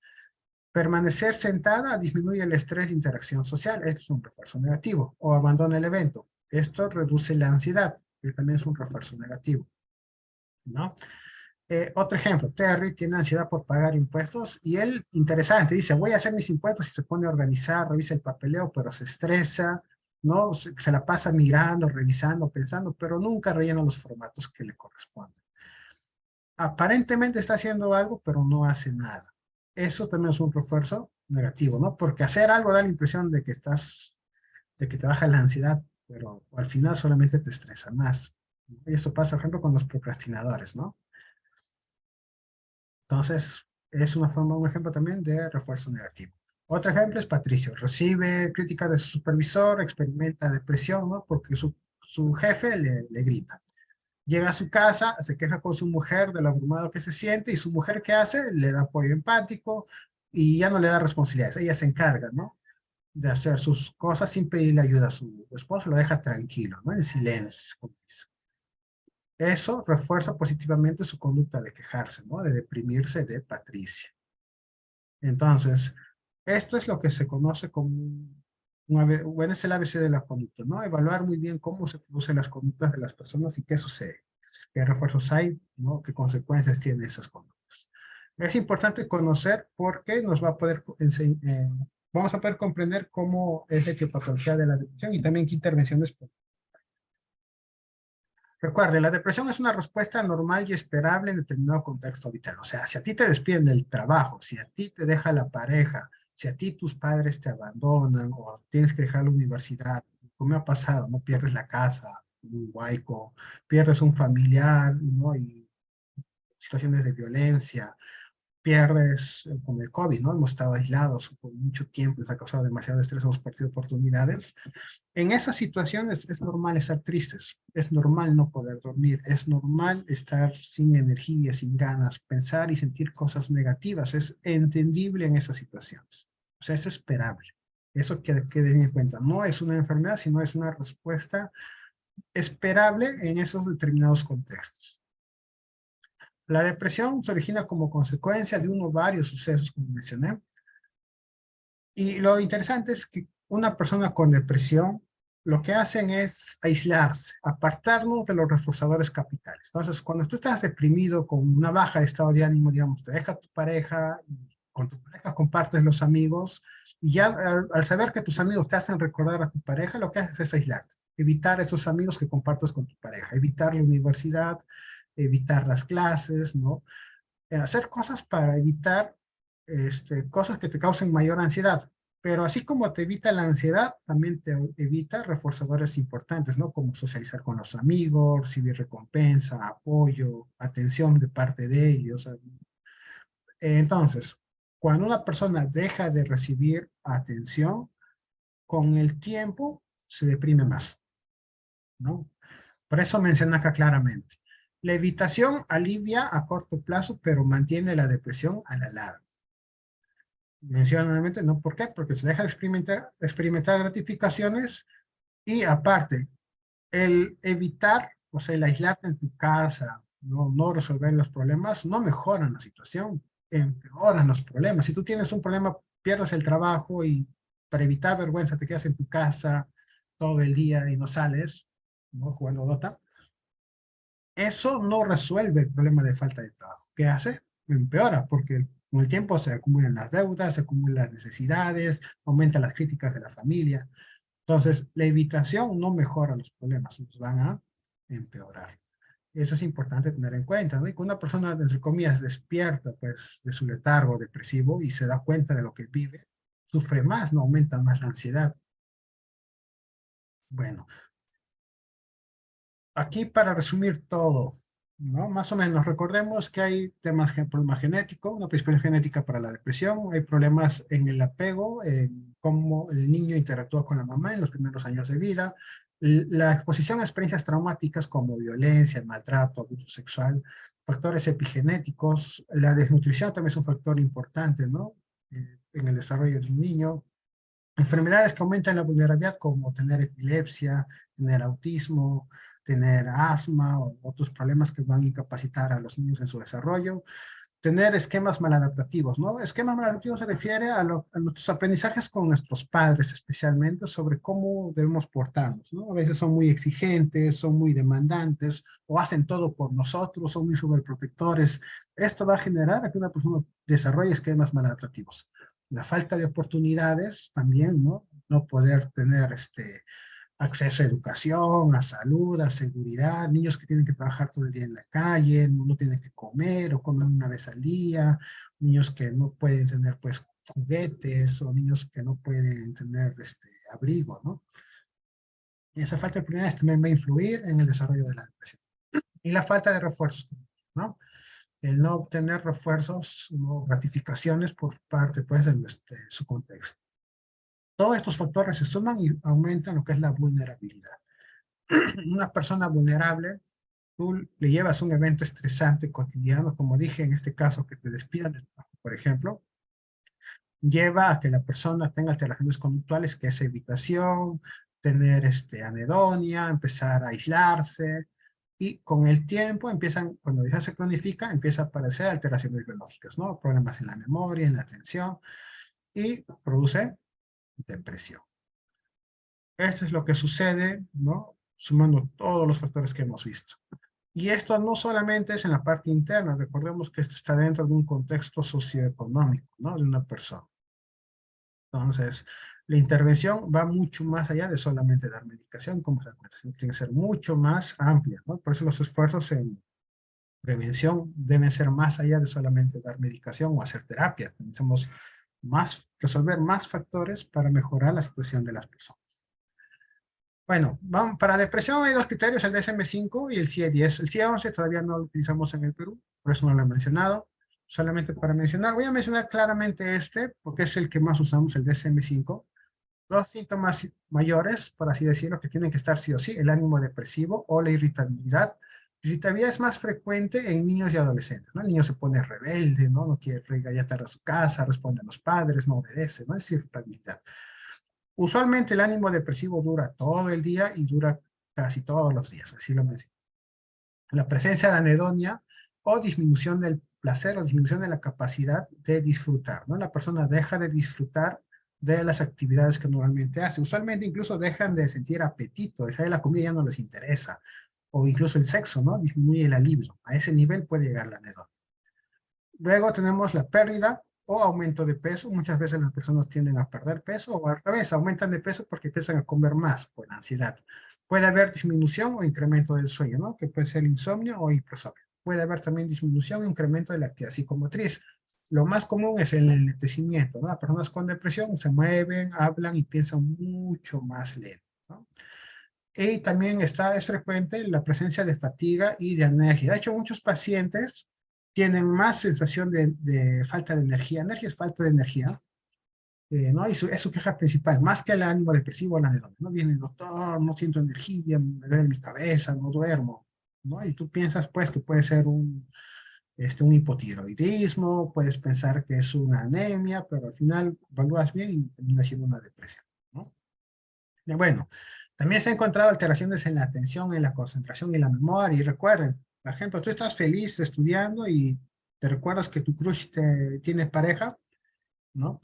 Permanecer sentada disminuye el estrés de interacción social. Esto es un refuerzo negativo. O abandona el evento. Esto reduce la ansiedad, que también es un refuerzo negativo, ¿no? Otro ejemplo, Terry tiene ansiedad por pagar impuestos y él, interesante, dice, voy a hacer mis impuestos y se pone a organizar, revisa el papeleo, pero se estresa, ¿no? Se la pasa mirando, revisando, pensando, pero nunca rellena los formatos que le corresponden. Aparentemente está haciendo algo, pero no hace nada. Eso también es un refuerzo negativo, ¿no? Porque hacer algo da la impresión de que te baja la ansiedad, pero al final solamente te estresa más. Y eso pasa, por ejemplo, con los procrastinadores, ¿no? Entonces, es un ejemplo también de refuerzo negativo. Otro ejemplo es Patricio. Recibe crítica de su supervisor, experimenta depresión, ¿no? Porque su jefe le grita. Llega a su casa, se queja con su mujer de lo abrumado que se siente y su mujer, ¿qué hace? Le da apoyo empático y ya no le da responsabilidades. Ella se encarga, ¿no? De hacer sus cosas sin pedirle ayuda a su esposo, lo deja tranquilo, ¿no? En silencio, como dice. Eso refuerza positivamente su conducta de quejarse, ¿no? De deprimirse de Patricia. Entonces, esto es lo que se conoce como bueno, es el ABC de la conducta, ¿no? Evaluar muy bien cómo se producen las conductas de las personas y qué sucede, qué refuerzos hay, ¿no? Qué consecuencias tienen esas conductas. Es importante conocer porque nos va a poder vamos a poder comprender cómo es la etiopatología de la depresión y también qué intervenciones. Recuerde, la depresión es una respuesta normal y esperable en determinado contexto vital. O sea, si a ti te despiden del trabajo, si a ti te deja la pareja, si a ti tus padres te abandonan o tienes que dejar la universidad, como ha pasado, no pierdes la casa, un huaico, pierdes un familiar, ¿no? Y situaciones de violencia, pierdes con el COVID, ¿no? Hemos estado aislados por mucho tiempo, nos ha causado demasiado estrés, hemos perdido oportunidades. En esas situaciones es normal estar tristes, es normal no poder dormir, es normal estar sin energía, sin ganas, pensar y sentir cosas negativas, es entendible en esas situaciones. O sea, es esperable. Eso que den en cuenta, no es una enfermedad, sino es una respuesta esperable en esos determinados contextos. La depresión se origina como consecuencia de uno o varios sucesos, como mencioné. Y lo interesante es que una persona con depresión lo que hacen es aislarse, apartarnos de los reforzadores capitales. Entonces, cuando tú estás deprimido con una baja de estado de ánimo, digamos, te deja tu pareja, con tu pareja compartes los amigos, y ya al saber que tus amigos te hacen recordar a tu pareja, lo que haces es aislarte, evitar esos amigos que compartes con tu pareja, evitar la universidad, evitar las clases, ¿no? Hacer cosas para evitar cosas que te causen mayor ansiedad. Pero así como te evita la ansiedad, también te evita reforzadores importantes, ¿no? Como socializar con los amigos, recibir recompensa, apoyo, atención de parte de ellos. Entonces, cuando una persona deja de recibir atención, con el tiempo se deprime más. ¿no? Por eso menciona acá claramente. La evitación alivia a corto plazo, pero mantiene la depresión a la larga. Menciona nuevamente, ¿no? ¿Por qué? Porque se deja de experimentar gratificaciones y aparte, el evitar, o sea, el aislarte en tu casa, no resolver los problemas, no mejoran la situación, empeoran los problemas. Si tú tienes un problema, pierdes el trabajo y para evitar vergüenza te quedas en tu casa todo el día y no sales, ¿no? Jugando Dota. Eso no resuelve el problema de falta de trabajo. ¿Qué hace? Empeora, porque con el tiempo se acumulan las deudas, se acumulan las necesidades, aumentan las críticas de la familia. Entonces, la evitación no mejora los problemas, los van a empeorar. Eso es importante tener en cuenta, ¿no? Y cuando una persona, entre comillas, despierta pues, de su letargo depresivo y se da cuenta de lo que vive, sufre más, no aumenta más la ansiedad. Bueno, aquí para resumir todo, ¿no? Más o menos, recordemos que hay temas, problema genético, una predisposición genética para la depresión, hay problemas en el apego, en cómo el niño interactúa con la mamá en los primeros años de vida, la exposición a experiencias traumáticas como violencia, maltrato, abuso sexual, factores epigenéticos, la desnutrición también es un factor importante, ¿no? En el desarrollo de un niño, enfermedades que aumentan la vulnerabilidad como tener epilepsia, tener autismo, tener asma o otros problemas que van a incapacitar a los niños en su desarrollo. Tener esquemas maladaptativos, ¿no? Esquemas maladaptativos se refiere a nuestros aprendizajes con nuestros padres especialmente sobre cómo debemos portarnos, ¿no? A veces son muy exigentes, son muy demandantes o hacen todo por nosotros, son muy sobreprotectores. Esto va a generar que una persona desarrolle esquemas maladaptativos. La falta de oportunidades también, ¿no? No poder tener acceso a educación, a salud, a seguridad, niños que tienen que trabajar todo el día en la calle, no tienen que comer o comen una vez al día, niños que no pueden tener pues juguetes o niños que no pueden tener abrigo, ¿no? Y esa falta de oportunidades también va a influir en el desarrollo de la depresión. Y la falta de refuerzos, ¿no? El no obtener refuerzos o gratificaciones por parte pues de su contexto. Todos estos factores se suman y aumentan lo que es la vulnerabilidad. Una persona vulnerable, tú le llevas un evento estresante cotidiano, como dije en este caso, que te despidan del trabajo, por ejemplo, lleva a que la persona tenga alteraciones conductuales, que es evitación, tener anedonia, empezar a aislarse, y con el tiempo empiezan, cuando ya se cronifica, empieza a aparecer alteraciones biológicas, ¿no? Problemas en la memoria, en la atención, y produce depresión. Esto es lo que sucede, ¿no? Sumando todos los factores que hemos visto. Y esto no solamente es en la parte interna, recordemos que esto está dentro de un contexto socioeconómico, ¿no? De una persona. Entonces, la intervención va mucho más allá de solamente dar medicación, como se da cuenta, tiene que ser mucho más amplia, ¿no? Por eso los esfuerzos en prevención deben ser más allá de solamente dar medicación o hacer terapia. Necesitamos resolver más factores para mejorar la situación de las personas. Bueno, vamos, para depresión hay dos criterios, el DSM-5 y el CIE-10. El CIE-11 todavía no lo utilizamos en el Perú, por eso no lo he mencionado. Solamente para mencionar, voy a mencionar claramente porque es el que más usamos, el DSM-5. Dos síntomas mayores, por así decirlo, que tienen que estar sí o sí, el ánimo depresivo o la irritabilidad. La irritabilidad es más frecuente en niños y adolescentes, ¿no? El niño se pone rebelde, ¿no? No quiere estar a su casa, responde a los padres, no obedece, ¿no? Es irritabilidad. Usualmente el ánimo depresivo dura todo el día y dura casi todos los días, así lo menciono. La presencia de anedonia o disminución del placer o disminución de la capacidad de disfrutar, ¿no? La persona deja de disfrutar de las actividades que normalmente hace. Usualmente incluso dejan de sentir apetito, esa de la comida ya no les interesa, o incluso el sexo, ¿no? Disminuye el libido. A ese nivel puede llegar la anedonia. Luego tenemos la pérdida o aumento de peso. Muchas veces las personas tienden a perder peso o al revés, aumentan de peso porque empiezan a comer más por ansiedad. Puede haber disminución o incremento del sueño, ¿no? Que puede ser insomnio o hipersomnio. Puede haber también disminución o incremento de la actividad psicomotriz. Lo más común es el enlentecimiento, ¿no? Las personas con depresión se mueven, hablan y piensan mucho más lento, ¿no? Y también es frecuente la presencia de fatiga y de alergia. De hecho, muchos pacientes tienen más sensación de falta de energía. Energía es falta de energía. ¿no? Y es su queja principal, más que el ánimo depresivo o la anedonia, ¿no? Viene, doctor, no siento energía, me duele mi cabeza, no duermo, ¿no? Y tú piensas, pues, que puede ser un hipotiroidismo, puedes pensar que es una anemia, pero al final evalúas bien y termina siendo una depresión, ¿no? Y bueno, también se han encontrado alteraciones en la atención, en la concentración y la memoria. Y recuerden, por ejemplo, tú estás feliz estudiando y te recuerdas que tu crush tiene pareja, ¿no?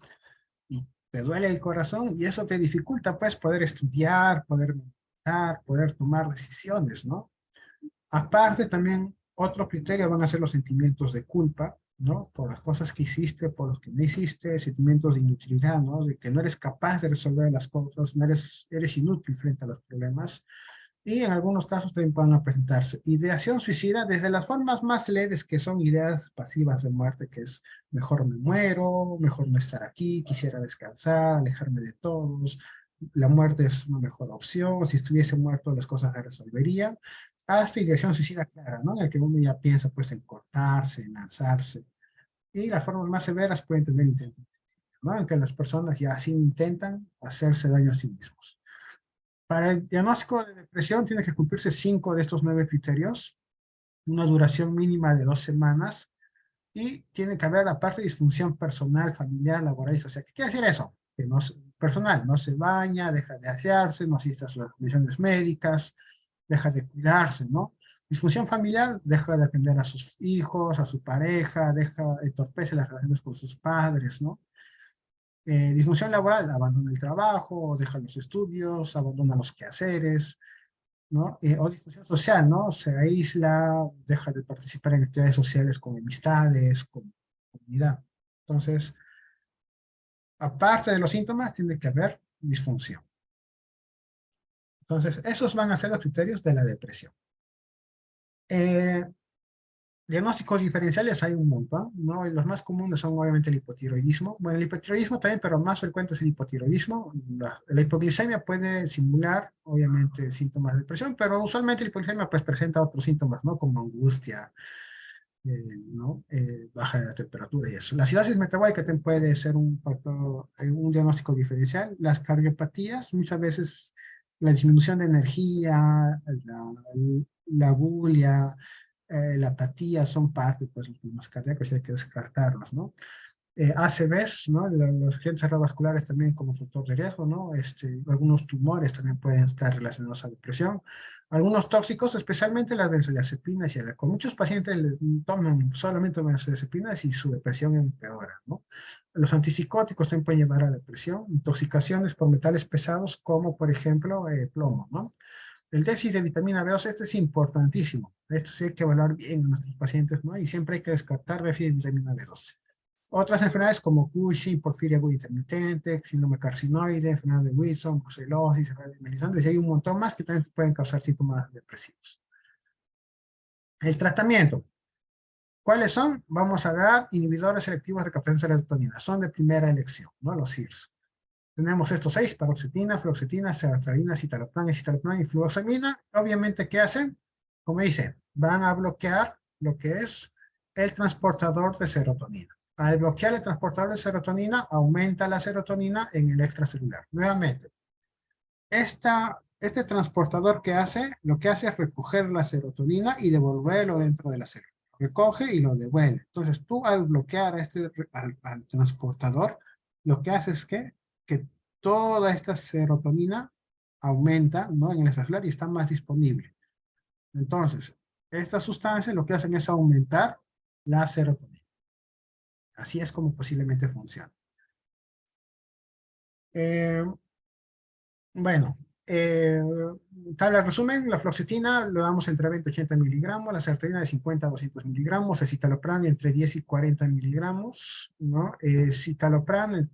Y te duele el corazón y eso te dificulta, pues, poder estudiar, poder meditar, poder tomar decisiones, ¿no? Aparte, también otro criterio van a ser los sentimientos de culpa, ¿no? Por las cosas que hiciste, por los que no hiciste, sentimientos de inutilidad, ¿no? De que no eres capaz de resolver las cosas, no eres inútil frente a los problemas. Y en algunos casos también pueden presentarse ideación suicida desde las formas más leves, que son ideas pasivas de muerte, que es mejor me muero, mejor no estar aquí, quisiera descansar, alejarme de todos, la muerte es una mejor opción, si estuviese muerto las cosas se resolverían, hasta ideación suicida clara, ¿no? En el que uno ya piensa pues en cortarse, en lanzarse. Y las formas más severas pueden tener intentos, ¿no? En que las personas ya así intentan hacerse daño a sí mismos. Para el diagnóstico de depresión tiene que cumplirse 5 de estos 9 criterios, una duración mínima de 2 semanas y tiene que haber aparte disfunción personal, familiar, laboral y social. ¿Qué quiere decir eso? Que no personal, no se baña, deja de asearse, no asiste a sus revisiones médicas, deja de cuidarse, ¿no? Disfunción familiar, deja de atender a sus hijos, a su pareja, entorpece las relaciones con sus padres, ¿no? Disfunción laboral, abandona el trabajo, deja los estudios, abandona los quehaceres, ¿no? O disfunción social, ¿no? Se aísla, deja de participar en actividades sociales con amistades, con comunidad. Entonces, aparte de los síntomas, tiene que haber disfunción. Entonces, esos van a ser los criterios de la depresión. Eh, Diagnósticos diferenciales hay un montón, ¿no? Y los más comunes son obviamente el hipotiroidismo. Bueno, el hipotiroidismo también, pero más frecuente es el hipotiroidismo. La hipoglicemia puede simular, obviamente, síntomas de depresión, pero usualmente la hipoglicemia pues presenta otros síntomas, ¿no? Como angustia, ¿no? Baja de la temperatura y eso. La acidosis metabólica también puede ser un factor, un diagnóstico diferencial. Las cardiopatías, muchas veces la disminución de energía, la bulia, la apatía son parte pues, de los problemas cardíacos y hay que descartarlos, ¿no? ACVs, ¿no? Los agentes cerebrovasculares también como factor de riesgo, ¿no? Algunos tumores también pueden estar relacionados a depresión. Algunos tóxicos, especialmente las benzodiazepinas y el alcohol. Muchos pacientes toman solamente benzodiazepinas y su depresión empeora, ¿no? Los antipsicóticos también pueden llevar a depresión. Intoxicaciones por metales pesados como, por ejemplo, plomo, ¿no? El déficit de vitamina B12, este es importantísimo. Esto sí hay que evaluar bien a nuestros pacientes, ¿no? Y siempre hay que descartar déficit de vitamina B12. Otras enfermedades como Cushing, porfiria aguda intermitente, síndrome carcinoide, enfermedad de Wilson, brucelosis, enfermedad de Melisandre, y hay un montón más que también pueden causar síntomas depresivos. El tratamiento. ¿Cuáles son? Vamos a dar inhibidores selectivos de captación de serotonina. Son de primera elección, ¿no? Los SIRS. Tenemos estos 6, paroxetina, fluoxetina, sertralina, citalopram y fluoxamina. Obviamente, ¿qué hacen? Como dice, van a bloquear lo que es el transportador de serotonina. Al bloquear el transportador de serotonina, aumenta la serotonina en el extracelular. Nuevamente, este transportador que hace, lo que hace es recoger la serotonina y devolverlo dentro de la célula. Recoge y lo devuelve. Entonces, tú al bloquear al transportador, lo que hace es que toda esta serotonina aumenta, ¿no? En el celular y está más disponible. Entonces, estas sustancias lo que hacen es aumentar la serotonina. Así es como posiblemente funciona. Bueno, tabla de resumen, la fluoxetina lo damos entre 20 y 80 miligramos, la sertralina de 50 a 200 miligramos, el citalopram entre 10 y 40 miligramos, ¿no? Citalopram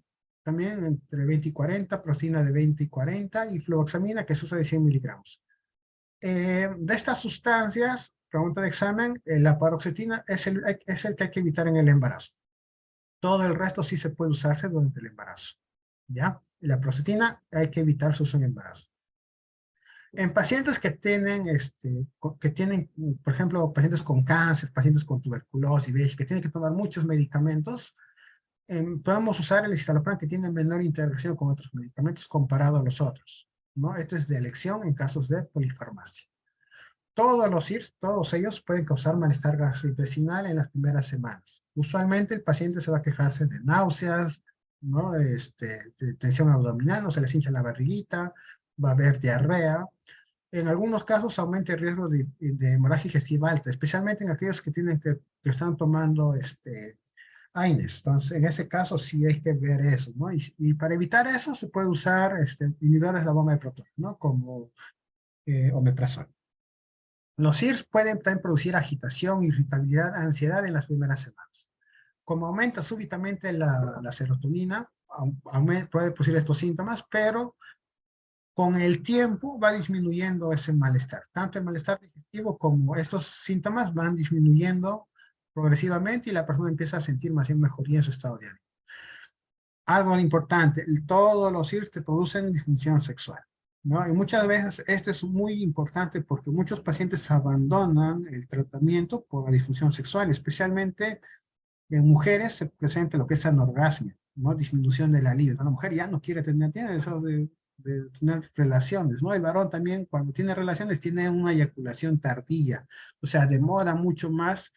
también entre 20 y 40, proteína de 20 y 40 y fluoxamina que se usa de 100 miligramos. De estas sustancias, pregunta de examen, la paroxetina es el que hay que evitar en el embarazo. Todo el resto sí se puede usarse durante el embarazo, ¿ya? La paroxetina hay que evitar su uso en embarazo. En pacientes que tienen, por ejemplo, pacientes con cáncer, pacientes con tuberculosis, que tienen que tomar muchos medicamentos, podemos usar el escitalopram que tiene menor integración con otros medicamentos comparado a los otros, ¿no? Esto es de elección en casos de polifarmacia. Todos los IRS, todos ellos pueden causar malestar gastrointestinal en las primeras semanas. Usualmente el paciente se va a quejarse de náuseas, ¿no? De tensión abdominal, no se les hincha la barriguita, va a haber diarrea. En algunos casos aumenta el riesgo de hemorragia digestiva alta, especialmente en aquellos que están tomando AINES. Entonces, en ese caso sí hay que ver eso, ¿no? Y para evitar eso se puede usar inhibidores de la bomba de protones, ¿no? Como omeprazol. Los IRS pueden también producir agitación, irritabilidad, ansiedad en las primeras semanas. Como aumenta súbitamente la serotonina, puede producir estos síntomas, pero con el tiempo va disminuyendo ese malestar. Tanto el malestar digestivo como estos síntomas van disminuyendo progresivamente y la persona empieza a sentir más bien mejoría en su estado de ánimo. Algo importante, todos los IRS te producen disfunción sexual, ¿no? Y muchas veces esto es muy importante porque muchos pacientes abandonan el tratamiento por la disfunción sexual, especialmente en mujeres se presenta lo que es anorgasmia, ¿no? Disminución de la libido. La mujer ya no quiere tiene eso de tener relaciones, ¿no? El varón también cuando tiene relaciones tiene una eyaculación tardía, o sea, demora mucho más,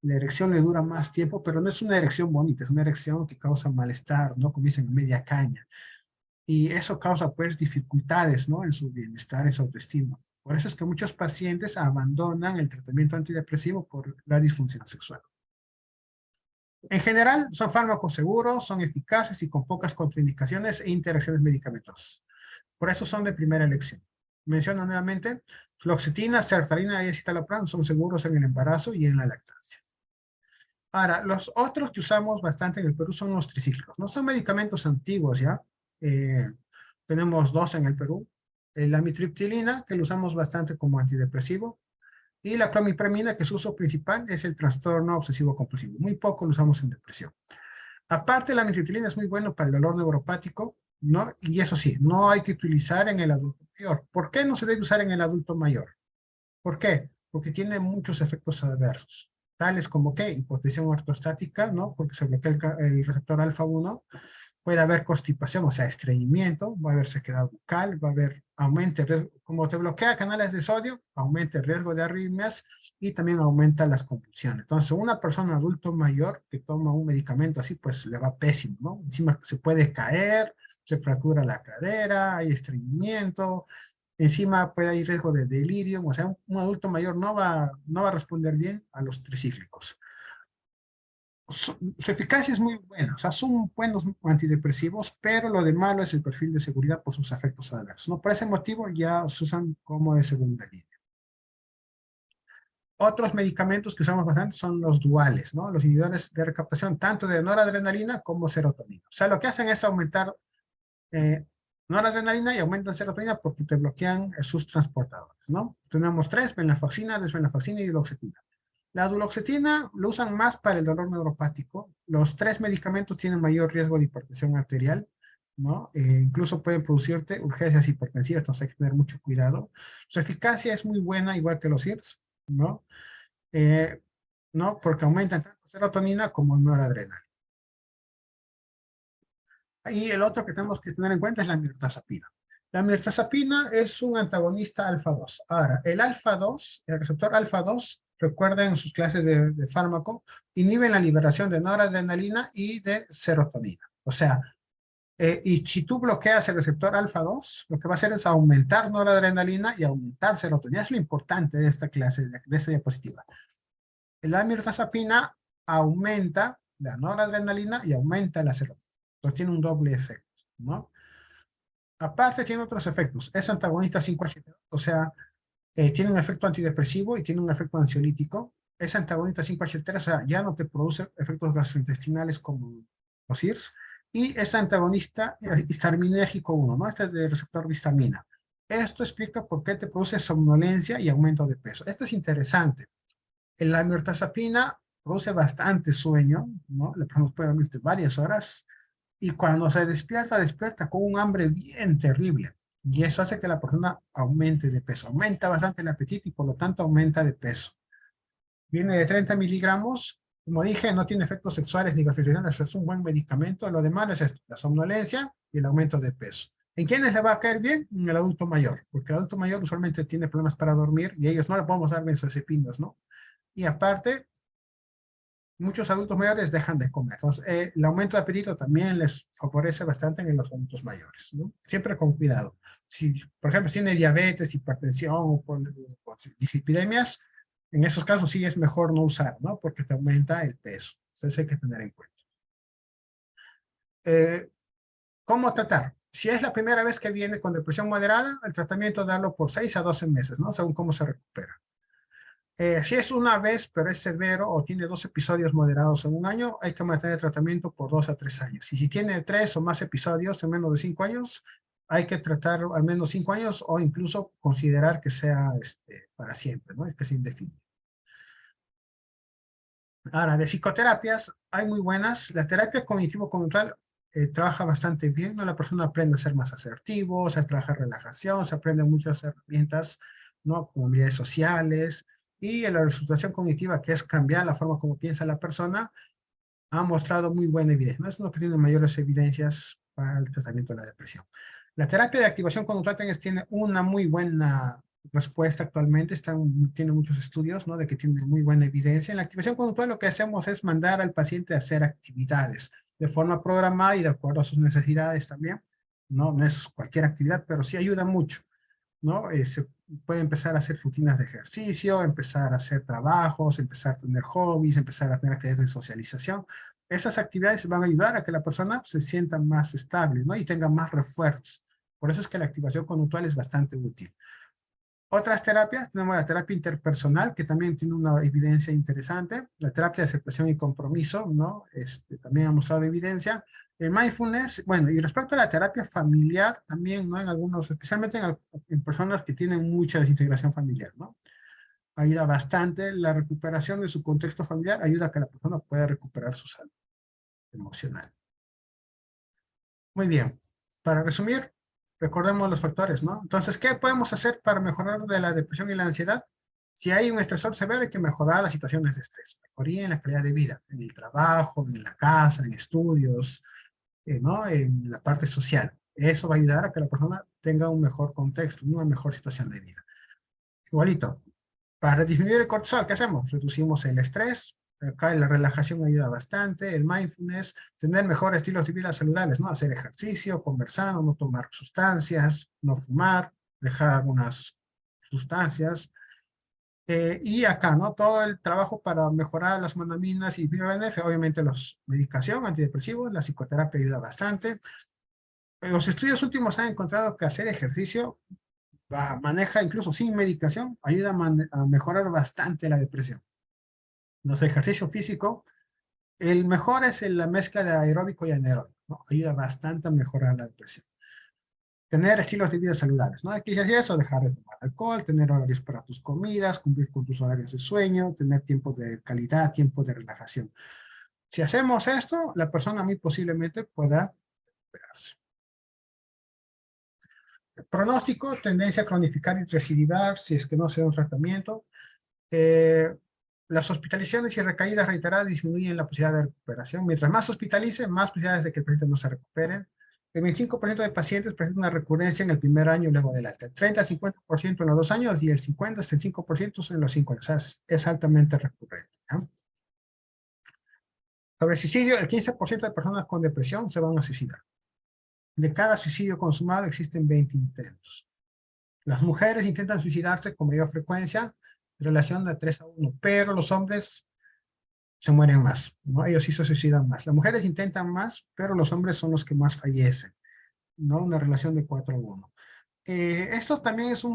la erección le dura más tiempo, pero no es una erección bonita, es una erección que causa malestar, ¿no? Como dicen, media caña. Y eso causa pues dificultades, ¿no? En su bienestar, en su autoestima. Por eso es que muchos pacientes abandonan el tratamiento antidepresivo por la disfunción sexual. En general, son fármacos seguros, son eficaces y con pocas contraindicaciones e interacciones medicamentosas. Por eso son de primera elección. Menciono nuevamente, fluoxetina, sertralina y escitalopram son seguros en el embarazo y en la lactancia. Ahora, los otros que usamos bastante en el Perú son los tricíclicos. No son medicamentos antiguos ya. Tenemos dos en el Perú. La amitriptilina, que lo usamos bastante como antidepresivo, y la clomipramina, que su uso principal es el trastorno obsesivo compulsivo. Muy poco lo usamos en depresión. Aparte, la amitriptilina es muy bueno para el dolor neuropático, ¿no? Y eso sí, no hay que utilizar en el adulto mayor. ¿Por qué no se debe usar en el adulto mayor? ¿Por qué? Porque tiene muchos efectos adversos, tales como que hipotensión ortostática, ¿no? Porque se bloquea el receptor alfa-1, puede haber constipación, o sea, estreñimiento, va a haber sequedad bucal, va a haber aumento el riesgo, como te bloquea canales de sodio, aumenta el riesgo de arritmias y también aumenta las convulsiones. Entonces, una persona adulto mayor que toma un medicamento así, pues le va pésimo, ¿no? Encima se puede caer, se fractura la cadera, hay estreñimiento, encima puede haber riesgo de delirio, o sea, un adulto mayor no va a responder bien a los tricíclicos. Su eficacia es muy buena, o sea, son buenos antidepresivos, pero lo de malo es el perfil de seguridad por sus efectos adversos, ¿no? Por ese motivo ya se usan como de segunda línea. Otros medicamentos que usamos bastante son los duales, ¿no? Los inhibidores de recaptación, tanto de noradrenalina como serotonina. O sea, lo que hacen es aumentar noradrenalina y aumentan serotonina porque te bloquean sus transportadores, ¿no? Tenemos tres, venlafaxina, desvenlafaxina y duloxetina. La duloxetina lo usan más para el dolor neuropático. Los tres medicamentos tienen mayor riesgo de hipertensión arterial, ¿no? Incluso pueden producirte urgencias hipertensivas, entonces hay que tener mucho cuidado. Su eficacia es muy buena, igual que los IRS, ¿no? Eh, ¿No? Porque aumentan tanto serotonina como noradrenalina. Y el otro que tenemos que tener en cuenta es la mirtazapina. La mirtazapina es un antagonista alfa-2. Ahora, el alfa-2, el receptor alfa-2, recuerden en sus clases de fármaco, inhibe la liberación de noradrenalina y de serotonina. O sea, y si tú bloqueas el receptor alfa-2, lo que va a hacer es aumentar noradrenalina y aumentar serotonina. Es lo importante de esta clase, de esta diapositiva. La mirtazapina aumenta la noradrenalina y aumenta la serotonina. Entonces tiene un doble efecto, ¿no? Aparte tiene otros efectos. Es antagonista 5-HT2, o sea, tiene un efecto antidepresivo y tiene un efecto ansiolítico. Es antagonista 5-HT3, o sea, ya no te produce efectos gastrointestinales como los IRS. Y es antagonista histaminérgico 1, ¿no? Este es del receptor de histamina. Esto explica por qué te produce somnolencia y aumento de peso. Esto es interesante. La mirtazapina produce bastante sueño, ¿no? Le podemos dormir varias horas. Y cuando se despierta, despierta con un hambre bien terrible. Y eso hace que la persona aumente de peso. Aumenta bastante el apetito y por lo tanto aumenta de peso. Viene de 30 miligramos Como dije, no tiene efectos sexuales ni gastrointestinales, es un buen medicamento. Lo demás es esto, la somnolencia y el aumento de peso. ¿En quiénes le va a caer bien? En el adulto mayor, porque el adulto mayor usualmente tiene problemas para dormir y a ellos no le podemos dar benzodiazepinas, ¿no? Y aparte, muchos adultos mayores dejan de comer. Entonces, el aumento de apetito también les favorece bastante en los adultos mayores, ¿no? Siempre con cuidado. Si, por ejemplo, tiene diabetes, hipertensión o dislipidemias, en esos casos sí es mejor no usar, ¿no? Porque te aumenta el peso. Entonces hay que tener en cuenta. ¿Cómo tratar? Si es la primera vez que viene con depresión moderada, el tratamiento darlo por 6 a 12 meses, ¿no? Según cómo se recupera. Si es una vez, pero es severo o tiene 2 episodios moderados en un año, hay que mantener el tratamiento por 2 a 3 años. Y si tiene 3 o más episodios en menos de 5 años, hay que tratar al menos 5 años o incluso considerar que sea para siempre, ¿no? Es que se indefine. Ahora, de psicoterapias, hay muy buenas. La terapia cognitivo-conductual trabaja bastante bien, ¿no? La persona aprende a ser más asertivo, se trabaja relajación, se aprende muchas herramientas, ¿no? Como habilidades sociales, y la resultación cognitiva, que es cambiar la forma como piensa la persona, ha mostrado muy buena evidencia. ¿No? Es uno que tiene mayores evidencias para el tratamiento de la depresión. La terapia de activación conductual tiene una muy buena respuesta actualmente, tiene muchos estudios, ¿no? De que tiene muy buena evidencia. En la activación conductual lo que hacemos es mandar al paciente a hacer actividades de forma programada y de acuerdo a sus necesidades también. No es cualquier actividad, pero sí ayuda mucho, ¿no? Se puede empezar a hacer rutinas de ejercicio, empezar a hacer trabajos, empezar a tener hobbies, empezar a tener actividades de socialización. Esas actividades van a ayudar a que la persona se sienta más estable, ¿no? Y tenga más refuerzos. Por eso es que la activación conductual es bastante útil. Otras terapias, tenemos la terapia interpersonal, que también tiene una evidencia interesante. La terapia de aceptación y compromiso, ¿no? También ha mostrado evidencia. El mindfulness, bueno, y respecto a la terapia familiar, también, ¿no? En algunos, especialmente en personas que tienen mucha desintegración familiar, ¿no? Ayuda bastante la recuperación de su contexto familiar, ayuda a que la persona pueda recuperar su salud emocional. Muy bien. Para resumir, recordemos los factores, ¿no? Entonces, ¿qué podemos hacer para mejorar de la depresión y la ansiedad? Si hay un estresor severo, hay que mejorar las situaciones de estrés. Mejoría en la calidad de vida, en el trabajo, en la casa, en estudios, ¿no? En la parte social. Eso va a ayudar a que la persona tenga un mejor contexto, una mejor situación de vida. Igualito, para disminuir el cortisol, ¿qué hacemos? Reducimos el estrés, acá la relajación ayuda bastante, el mindfulness, tener mejores estilos de vida saludables, ¿no? Hacer ejercicio, conversar, no tomar sustancias, no fumar, dejar algunas sustancias. Y acá, ¿no? Todo el trabajo para mejorar las monaminas y BNF, obviamente los medicación, antidepresivos, la psicoterapia ayuda bastante. Los estudios últimos han encontrado que hacer ejercicio maneja incluso sin medicación, ayuda a mejorar bastante la depresión. Los ejercicios físicos, el mejor es la mezcla de aeróbico y anaeróbico, ¿no? Ayuda bastante a mejorar la depresión. Tener estilos de vida saludables, ¿no? Hay que hacer eso, dejar de tomar alcohol, tener horarios para tus comidas, cumplir con tus horarios de sueño, tener tiempo de calidad, tiempo de relajación. Si hacemos esto, la persona muy posiblemente pueda recuperarse. El pronóstico, tendencia a cronificar y recidivar si es que no se da un tratamiento. Las hospitalizaciones y recaídas reiteradas disminuyen la posibilidad de recuperación. Mientras más hospitalice, más posibilidades de que el paciente no se recupere. El 25% de pacientes presentan una recurrencia en el primer año luego del alta. El 30 al 50% en los 2 años y el 50 hasta el 5% en los 5 años. O sea, es altamente recurrente, ¿no? Sobre el suicidio, el 15% de personas con depresión se van a suicidar. De cada suicidio consumado existen 20 intentos. Las mujeres intentan suicidarse con mayor frecuencia, en relación de 3 a 1, pero los hombres se mueren más, ¿no? Ellos sí se suicidan más. Las mujeres intentan más, pero los hombres son los que más fallecen, ¿no? Una relación de 4 a 1. Esto también es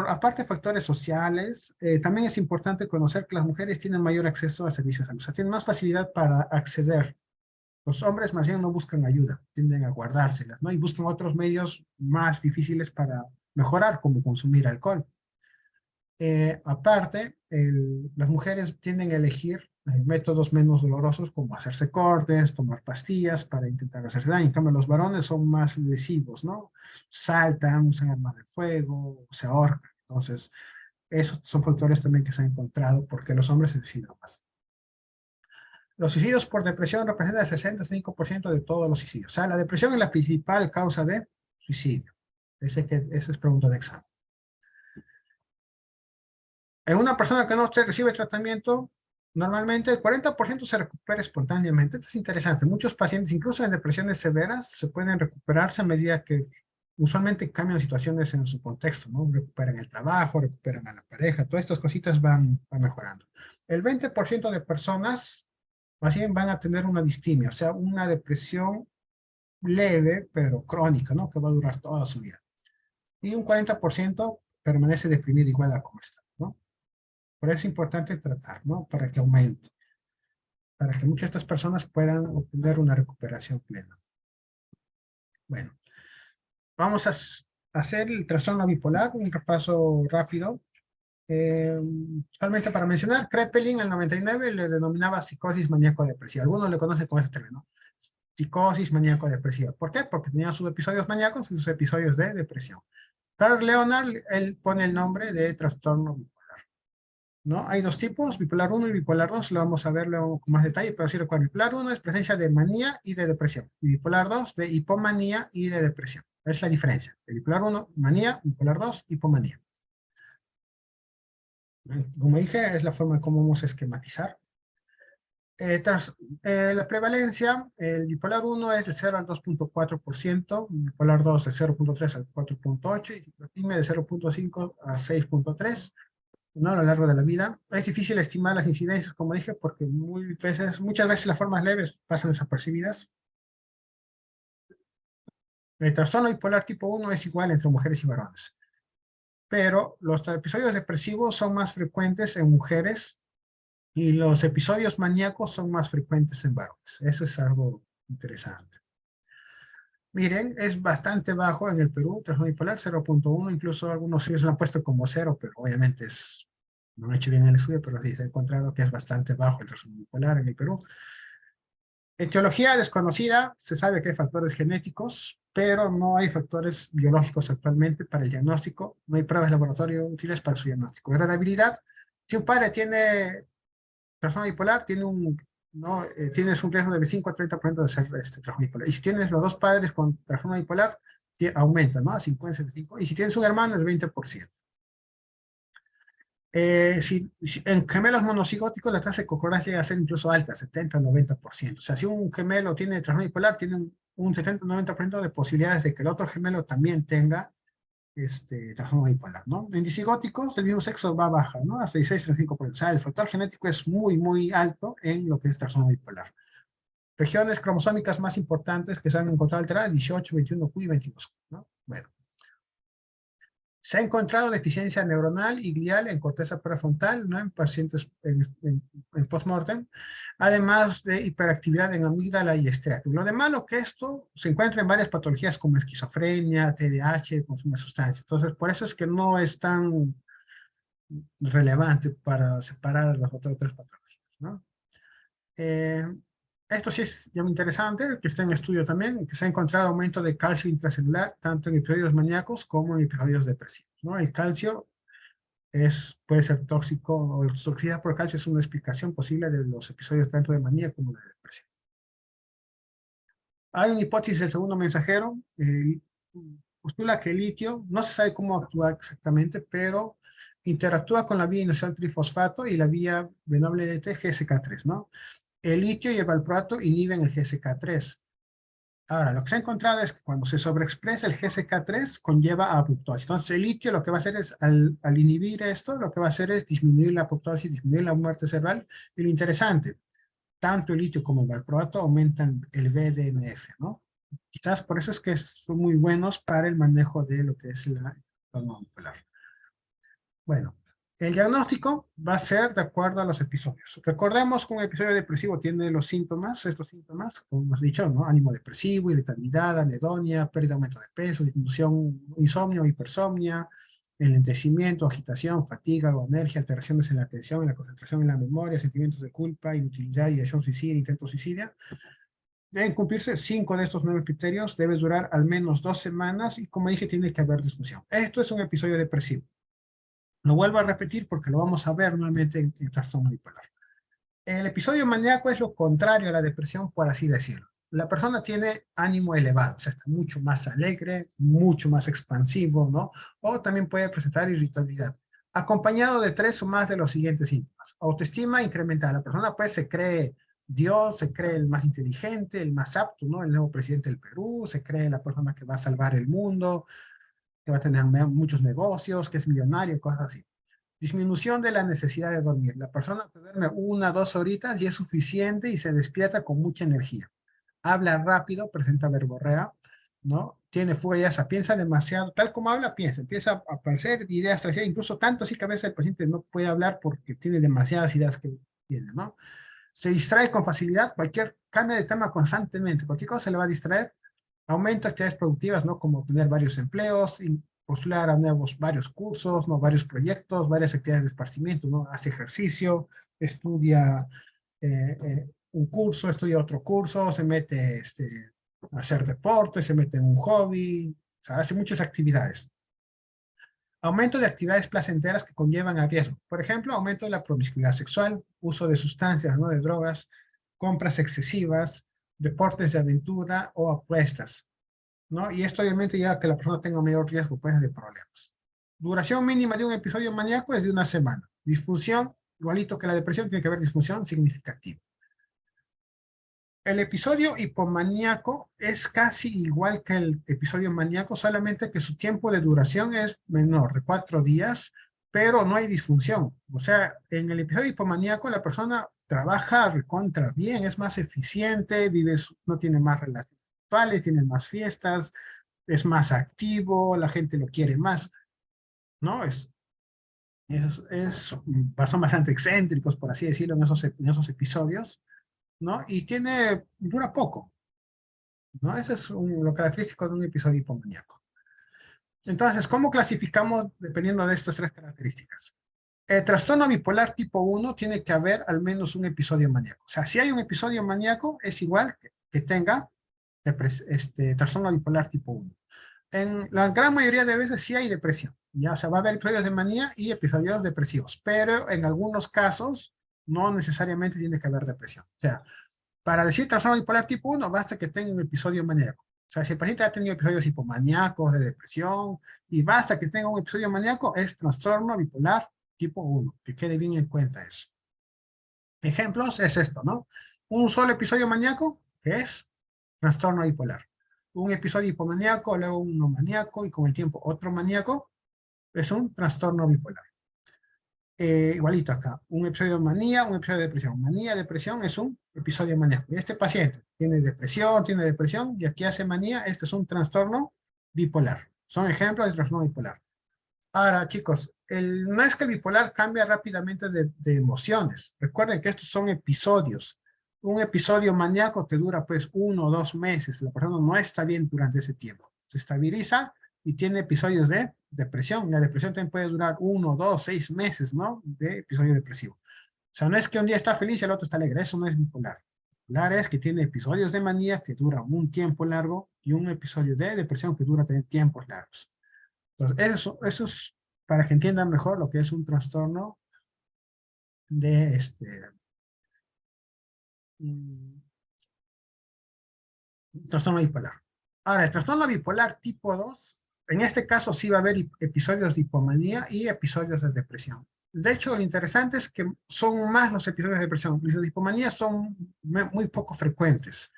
aparte de factores sociales, también es importante conocer que las mujeres tienen mayor acceso a servicios de salud, o sea, tienen más facilidad para acceder. Los hombres más bien no buscan ayuda, tienden a guardárselas, ¿no? Y buscan otros medios más difíciles para mejorar, como consumir alcohol. Aparte, las mujeres tienden a elegir métodos menos dolorosos como hacerse cortes, tomar pastillas para intentar hacerse daño. En cambio, los varones son más lesivos, ¿no? Saltan, usan armas de fuego, se ahorcan. Entonces, esos son factores también que se han encontrado porque los hombres se suicidan más. Los suicidios por depresión representan el 65% de todos los suicidios. O sea, la depresión es la principal causa de suicidio. Esa es pregunta de examen. En una persona que no recibe tratamiento, normalmente el 40% se recupera espontáneamente. Esto es interesante. Muchos pacientes, incluso en depresiones severas, se pueden recuperarse a medida que usualmente cambian situaciones en su contexto, ¿no? Recuperan el trabajo, recuperan a la pareja, todas estas cositas van mejorando. El 20% de personas más bien van a tener una distimia, o sea, una depresión leve, pero crónica, ¿no? Que va a durar toda su vida. Y un 40% permanece deprimido igual a como está, ¿no? Por eso es importante tratar, ¿no? Para que aumente, para que muchas de estas personas puedan obtener una recuperación plena. Bueno, vamos a hacer el trastorno bipolar, un repaso rápido. Solamente para mencionar, Kraepelin en el 99 le denominaba psicosis maníaco-depresiva. Algunos le conocen con ese término. Psicosis maníaco-depresiva. ¿Por qué? Porque tenía sus episodios maníacos y sus episodios de depresión. Carl Leonard, él pone el nombre de trastorno bipolar, ¿no? Hay dos tipos, bipolar 1 y bipolar 2, lo vamos a ver luego con más detalle, pero sí recuerdo, bipolar 1 es presencia de manía y de depresión, y bipolar 2 de hipomanía y de depresión. Es la diferencia. El bipolar 1, manía, bipolar 2, hipomanía. Como dije, es la forma en cómo vamos a esquematizar. La prevalencia, el bipolar 1 es del 0 al 2.4%, bipolar 2 del 0.3 al 4.8 y la PYME de 0.5 a 6.3, ¿no? A lo largo de la vida. Es difícil estimar las incidencias, como dije, porque muchas veces las formas leves pasan desapercibidas. El trastorno bipolar tipo 1 es igual entre mujeres y varones, pero los episodios depresivos son más frecuentes en mujeres y los episodios maníacos son más frecuentes en varones. Eso es algo interesante. Miren, es bastante bajo en el Perú, trastorno bipolar 0.1, incluso algunos estudios lo han puesto como 0, pero obviamente no he hecho bien el estudio, pero sí se ha encontrado que es bastante bajo el trastorno bipolar en el Perú. Etiología desconocida, se sabe que hay factores genéticos, pero no hay factores biológicos actualmente para el diagnóstico, no hay pruebas de laboratorio útiles para su diagnóstico. Heredabilidad, si un padre tiene trastorno bipolar, tienes un riesgo de 25 a 30% de ser trastorno bipolar. Y si tienes los dos padres con trastorno bipolar, aumenta, ¿no? A 50, 75. Y si tienes un hermano, es 20%. En gemelos monocigóticos la tasa de concordancia llega a ser incluso alta, 70 90%. O sea, si un gemelo tiene trastorno bipolar, tiene un 70-90% de posibilidades de que el otro gemelo también tenga trastorno bipolar, ¿no? En disigóticos, el mismo sexo va baja, ¿no? Hasta 16-35%. O sea, el factor genético es muy, muy alto en lo que es trastorno bipolar. Regiones cromosómicas más importantes que se han encontrado alteradas, 18, 21Q y 22Q, ¿no? Bueno. Se ha encontrado deficiencia neuronal y glial en corteza prefrontal, ¿no? En pacientes en post-mortem, además de hiperactividad en amígdala y estriatum. Lo de malo que esto se encuentra en varias patologías como esquizofrenia, TDAH, consumo de sustancias. Entonces, por eso es que no es tan relevante para separar las otras tres patologías, ¿no? Esto sí es muy interesante, que está en estudio también, que se ha encontrado aumento de calcio intracelular, tanto en episodios maníacos como en episodios depresivos, ¿no? El calcio puede ser tóxico, o la toxicidad por calcio es una explicación posible de los episodios tanto de manía como de depresión. Hay una hipótesis del segundo mensajero, postula que el litio, no se sabe cómo actúa exactamente, pero interactúa con la vía inositol trifosfato y la vía venable de GSK3, ¿no? El litio y el valproato inhiben el GSK3. Ahora, lo que se ha encontrado es que cuando se sobreexpresa el GSK3 conlleva a apoptosis. Entonces, el litio lo que va a hacer es, al inhibir esto, lo que va a hacer es disminuir la apoptosis, disminuir la muerte cerebral. Y lo interesante, tanto el litio como el valproato aumentan el BDNF, ¿no? Quizás por eso es que son muy buenos para el manejo de lo que es la trastorno bipolar. Bueno, el diagnóstico va a ser de acuerdo a los episodios. Recordemos que un episodio depresivo tiene los síntomas, estos síntomas, como hemos dicho, ¿no? Ánimo depresivo, irritabilidad, anedonia, pérdida de aumento de peso, disminución, insomnio, hipersomnia, enlentecimiento, agitación, fatiga o alergia, alteraciones en la atención, en la concentración, en la memoria, sentimientos de culpa, inutilidad, ideación suicida, intento suicidio. Deben cumplirse 5 de estos 9 criterios, debe durar al menos 2 semanas y, como dije, tiene que haber disfunción. Esto es un episodio depresivo. Lo vuelvo a repetir porque lo vamos a ver nuevamente en trastorno bipolar. El episodio maníaco es lo contrario a la depresión, por así decirlo. La persona tiene ánimo elevado, o sea, está mucho más alegre, mucho más expansivo, ¿no? O también puede presentar irritabilidad, acompañado de 3 o más de los siguientes síntomas. Autoestima incrementada. La persona pues se cree Dios, se cree el más inteligente, el más apto, ¿no? El nuevo presidente del Perú, se cree la persona que va a salvar el mundo, que va a tener muchos negocios, que es millonario, cosas así. Disminución de la necesidad de dormir. La persona duerme 1 o 2 horitas y es suficiente y se despierta con mucha energía. Habla rápido, presenta verborrea, ¿no? Tiene fuga ya, se piensa demasiado, tal como habla, piensa, empieza a aparecer ideas trasera, incluso tanto así que a veces el paciente no puede hablar porque tiene demasiadas ideas que tiene, ¿no? Se distrae con facilidad, cualquier cambio de tema constantemente, cualquier cosa se le va a distraer. Aumenta actividades productivas, ¿no? Como tener varios empleos, postular a nuevos, varios cursos, ¿no? Varios proyectos, varias actividades de esparcimiento, ¿no? Hace ejercicio, estudia un curso, estudia otro curso, se mete a hacer deporte, se mete en un hobby, o sea, hace muchas actividades. Aumento de actividades placenteras que conllevan a riesgo. Por ejemplo, aumento de la promiscuidad sexual, uso de sustancias, ¿no? De drogas, compras excesivas, deportes de aventura o apuestas, ¿no? Y esto obviamente lleva a que la persona tenga mayor riesgo, pues, de problemas. Duración mínima de un episodio maníaco es de 1 semana. Disfunción, igualito que la depresión, tiene que haber disfunción significativa. El episodio hipomaníaco es casi igual que el episodio maníaco, solamente que su tiempo de duración es menor, de 4 días, pero no hay disfunción. O sea, en el episodio hipomaníaco la persona trabaja recontra bien, es más eficiente, vive, no tiene más relaciones sexuales, tiene más fiestas, es más activo, la gente lo quiere más, ¿no? Son bastante excéntricos, por así decirlo, en esos episodios, ¿no? Y dura poco, ¿no? Ese es lo característico de un episodio hipomaníaco. Entonces, ¿cómo clasificamos dependiendo de estas 3 características? El trastorno bipolar tipo 1 tiene que haber al menos un episodio maníaco. O sea, si hay un episodio maníaco, es igual que tenga trastorno bipolar tipo 1. En la gran mayoría de veces sí hay depresión, ¿ya? O sea, va a haber episodios de manía y episodios depresivos, pero en algunos casos no necesariamente tiene que haber depresión. O sea, para decir trastorno bipolar tipo 1, basta que tenga un episodio maníaco. O sea, si el paciente ha tenido episodios hipomaníacos, de depresión, y basta que tenga un episodio maníaco, es trastorno bipolar tipo 1, que quede bien en cuenta eso. Ejemplos es esto, ¿no? Un solo episodio maníaco, que es trastorno bipolar. Un episodio hipomaníaco, luego uno maníaco, y con el tiempo otro maníaco, es un trastorno bipolar. Igualito acá, un episodio de manía, un episodio de depresión. Manía, depresión es un episodio maníaco. Y este paciente tiene depresión, y aquí hace manía, este es un trastorno bipolar. Son ejemplos de trastorno bipolar. Ahora, chicos, no es que el bipolar cambia rápidamente de emociones. Recuerden que estos son episodios. Un episodio maníaco te dura pues 1 o 2 meses. La persona no está bien durante ese tiempo. Se estabiliza y tiene episodios de depresión. La depresión también puede durar 1, 2, 6 meses, ¿no? De episodio depresivo. O sea, no es que un día está feliz y el otro está alegre. Eso no es bipolar. Bipolar es que tiene episodios de manía que duran un tiempo largo y un episodio de depresión que dura también tiempos largos. Entonces, eso es para que entiendan mejor lo que es un trastorno de trastorno bipolar. Ahora, el trastorno bipolar tipo 2, en este caso sí va a haber episodios de hipomanía y episodios de depresión. De hecho, lo interesante es que son más los episodios de depresión. Los de hipomanía son muy poco frecuentes.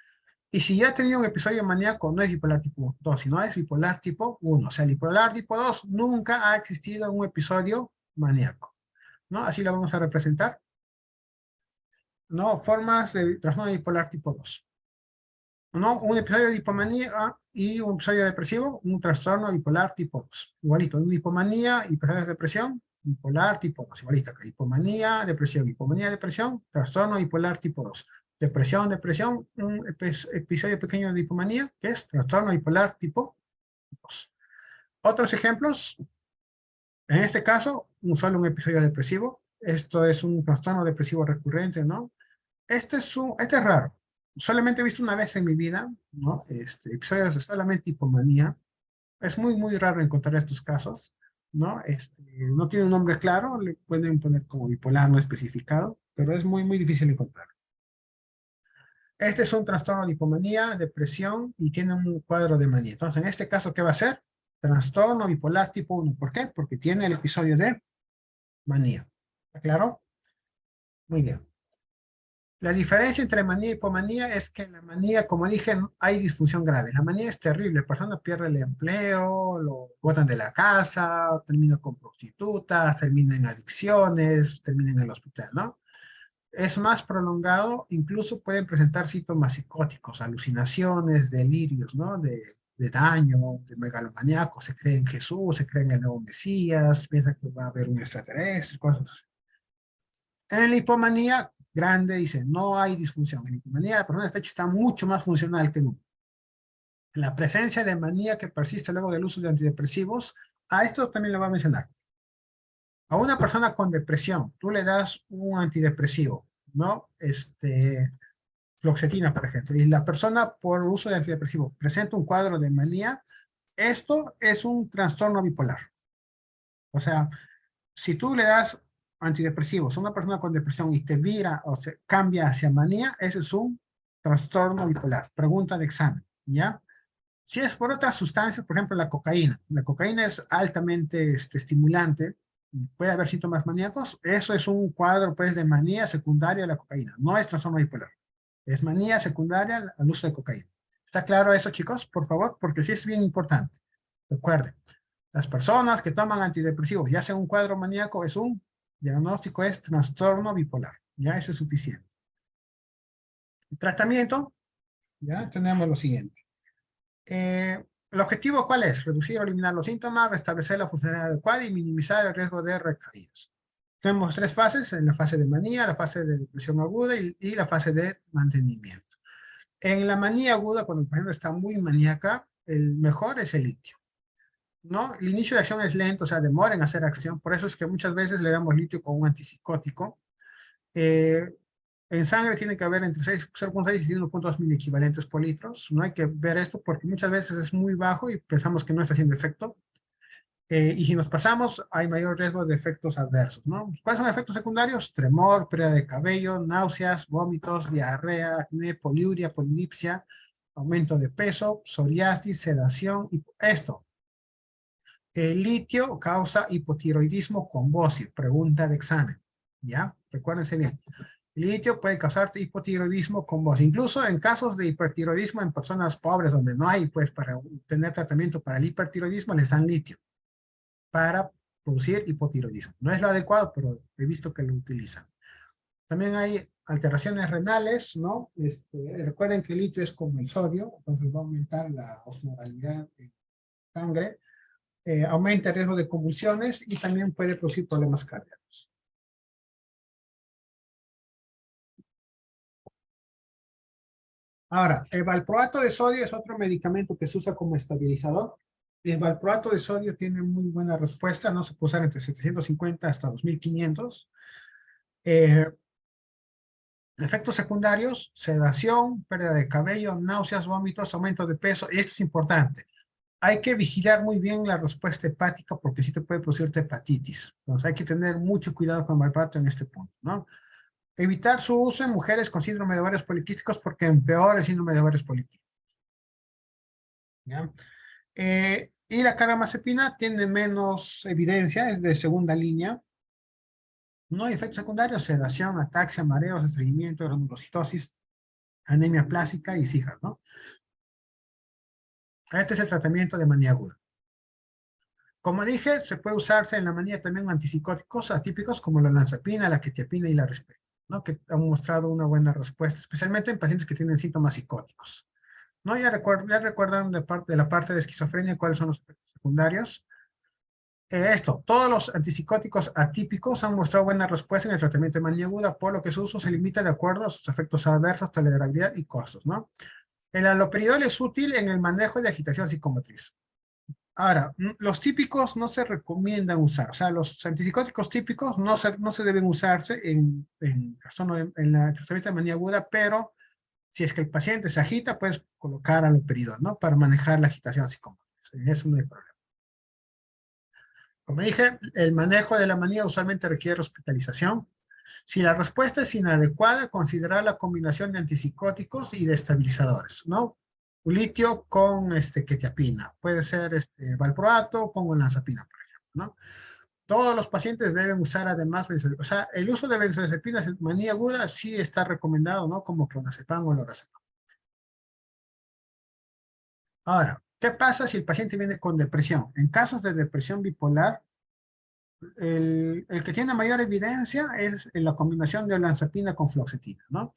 Y si ya ha tenido un episodio maníaco, no es bipolar tipo 2, sino es bipolar tipo 1. O sea, el bipolar tipo 2 nunca ha existido un episodio maníaco, ¿no? Así lo vamos a representar, ¿no? Formas de trastorno bipolar tipo 2, ¿no? Un episodio de hipomanía y un episodio depresivo, un trastorno bipolar tipo 2. Igualito, una hipomanía y episodio de depresión, bipolar tipo 2. Igualito, hipomanía, depresión, trastorno bipolar tipo 2. Depresión, un episodio pequeño de hipomanía, que es trastorno bipolar tipo 2. Otros ejemplos, en este caso, solo un episodio depresivo. Esto es un trastorno depresivo recurrente, ¿no? Este es raro. Solamente he visto una vez en mi vida, ¿no? Episodios de solamente hipomanía. Es muy raro encontrar estos casos, ¿no? No tiene un nombre claro, le pueden poner como bipolar no especificado, pero es muy, muy difícil encontrar. Este es un trastorno de hipomanía, depresión y tiene un cuadro de manía. Entonces, en este caso, ¿qué va a ser? Trastorno bipolar tipo 1. ¿Por qué? Porque tiene el episodio de manía. ¿Está claro? Muy bien. La diferencia entre manía y hipomanía es que en la manía, como dije, hay disfunción grave. La manía es terrible. La persona pierde el empleo, lo botan de la casa, termina con prostitutas, termina en adicciones, termina en el hospital, ¿no? Es más prolongado, incluso pueden presentar síntomas psicóticos, alucinaciones, delirios, ¿no? De daño, de megalomaníaco, se cree en Jesús, se cree en el nuevo Mesías, piensa que va a haber un extraterrestre, cosas así. En la hipomanía grande dice, no hay disfunción. En la hipomanía la persona está mucho más funcional que nunca. La presencia de manía que persiste luego del uso de antidepresivos, a esto también le voy a mencionar. A una persona con depresión, tú le das un antidepresivo, ¿no? Fluoxetina, por ejemplo, y la persona por uso de antidepresivo presenta un cuadro de manía, esto es un trastorno bipolar. O sea, si tú le das antidepresivos a una persona con depresión y te vira o se cambia hacia manía, ese es un trastorno bipolar. Pregunta de examen, ¿ya? Si es por otras sustancias, por ejemplo, la cocaína es altamente estimulante, puede haber síntomas maníacos, eso es un cuadro pues de manía secundaria de la cocaína, no es trastorno bipolar, es manía secundaria al uso de cocaína. ¿Está claro eso, chicos? Por favor, porque sí es bien importante. Recuerden, las personas que toman antidepresivos, ya sea un cuadro maníaco, es un diagnóstico, es trastorno bipolar, ya ese es suficiente. El tratamiento, ya tenemos lo siguiente. ¿El objetivo cuál es? Reducir o eliminar los síntomas, restablecer la funcionalidad adecuada y minimizar el riesgo de recaídas. Tenemos 3 fases, en la fase de manía, la fase de depresión aguda y la fase de mantenimiento. En la manía aguda, cuando el paciente está muy maníaca, el mejor es el litio, ¿no? El inicio de acción es lento, o sea, demora en hacer acción, por eso es que muchas veces le damos litio con un antipsicótico. En sangre tiene que haber entre 0,6 y 1,2 mil equivalentes por litro. No hay que ver esto porque muchas veces es muy bajo y pensamos que no está haciendo efecto. Y si nos pasamos, hay mayor riesgo de efectos adversos, ¿no? ¿Cuáles son efectos secundarios? Tremor, pérdida de cabello, náuseas, vómitos, diarrea, acné, poliuria, polidipsia, aumento de peso, psoriasis, sedación. Y esto, el litio causa hipotiroidismo convósivo. Pregunta de examen, ¿ya? Recuérdense bien. El litio puede causar hipotiroidismo con voz. Incluso en casos de hipertiroidismo en personas pobres donde no hay, pues, para tener tratamiento para el hipertiroidismo, les dan litio para producir hipotiroidismo. No es lo adecuado, pero he visto que lo utilizan. También hay alteraciones renales, ¿no? Recuerden que el litio es como el sodio, entonces va a aumentar la osmolaridad de sangre, aumenta el riesgo de convulsiones y también puede producir problemas cardíacos. Ahora, el valproato de sodio es otro medicamento que se usa como estabilizador. El valproato de sodio tiene muy buena respuesta, no se puede usar entre 750 hasta 2500. Efectos secundarios, sedación, pérdida de cabello, náuseas, vómitos, aumento de peso. Y esto es importante. Hay que vigilar muy bien la respuesta hepática porque sí te puede producir hepatitis. Entonces hay que tener mucho cuidado con el valproato en este punto, ¿no? Evitar su uso en mujeres con síndrome de ovarios poliquísticos porque empeora el síndrome de ovarios poliquísticos. ¿Ya? Y la carbamazepina tiene menos evidencia, es de segunda línea. No hay efectos secundarios, sedación, ataxia, mareos, estreñimiento, granulocitosis, anemia plástica y cijas, ¿no? Este es el tratamiento de manía aguda. Como dije, se puede usarse en la manía también antipsicóticos atípicos como la olanzapina, la quetiapina y la risperidona, ¿no? Que han mostrado una buena respuesta, especialmente en pacientes que tienen síntomas psicóticos. ¿No? Ya recuerdan de la parte de esquizofrenia cuáles son los efectos secundarios. Todos los antipsicóticos atípicos han mostrado buena respuesta en el tratamiento de manía aguda, por lo que su uso se limita de acuerdo a sus efectos adversos, tolerabilidad y costos, ¿no? El haloperidol es útil en el manejo de agitación psicomotriz. Ahora, los típicos no se recomiendan usar, o sea, los antipsicóticos típicos no se deben usarse en la tratamiento de manía aguda, pero si es que el paciente se agita, puedes colocar haloperidol, ¿no? Para manejar la agitación psicomotriz. Eso no hay problema. Como dije, el manejo de la manía usualmente requiere hospitalización. Si la respuesta es inadecuada, considerar la combinación de antipsicóticos y de estabilizadores, ¿no? Litio con quetiapina. Puede ser valproato con olanzapina, por ejemplo, ¿no? Todos los pacientes deben usar además benzodiazepinas. O sea, el uso de benzodiazepinas en manía aguda sí está recomendado, ¿no? Como clonazepam o lorazepam. Ahora, ¿qué pasa si el paciente viene con depresión? En casos de depresión bipolar, el que tiene mayor evidencia es la combinación de olanzapina con fluoxetina, ¿no?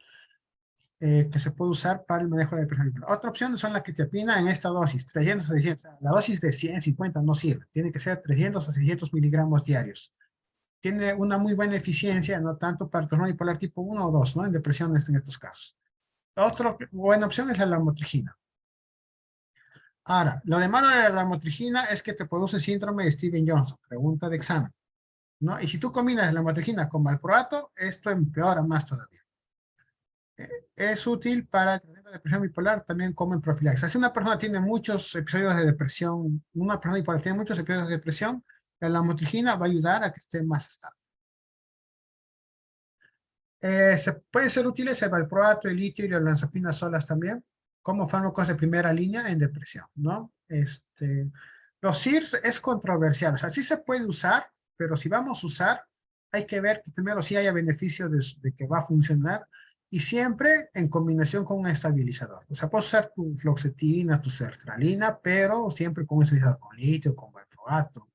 Que se puede usar para el manejo de depresión bipolar. Otra opción son la quetiapina en esta dosis, 300 a 600. La dosis de 150 no sirve, tiene que ser 300 a 600 miligramos diarios. Tiene una muy buena eficiencia, no tanto para trastorno bipolar tipo 1 o 2, ¿no? En depresión en estos casos. Otra buena opción es la lamotrigina. Ahora, lo de malo de la lamotrigina es que te produce síndrome de Steven-Johnson, pregunta de examen, ¿no? Y si tú combinas la lamotrigina con valproato, esto empeora más todavía. Es útil para la depresión bipolar también como en profilaxis. Si una persona tiene muchos episodios de depresión, una persona bipolar tiene muchos episodios de depresión, la lamotrigina va a ayudar a que esté más estable. Se puede ser útiles el valproato, el litio y la olanzapina solas también, como fármacos de primera línea en depresión, ¿no? Los SIRS es controversial, o sea, sí se puede usar, pero si vamos a usar, hay que ver que primero sí haya beneficio de que va a funcionar y siempre en combinación con un estabilizador. O sea, puedes usar tu fluoxetina, tu sertralina, pero siempre con un estabilizador, con litio, con valproato,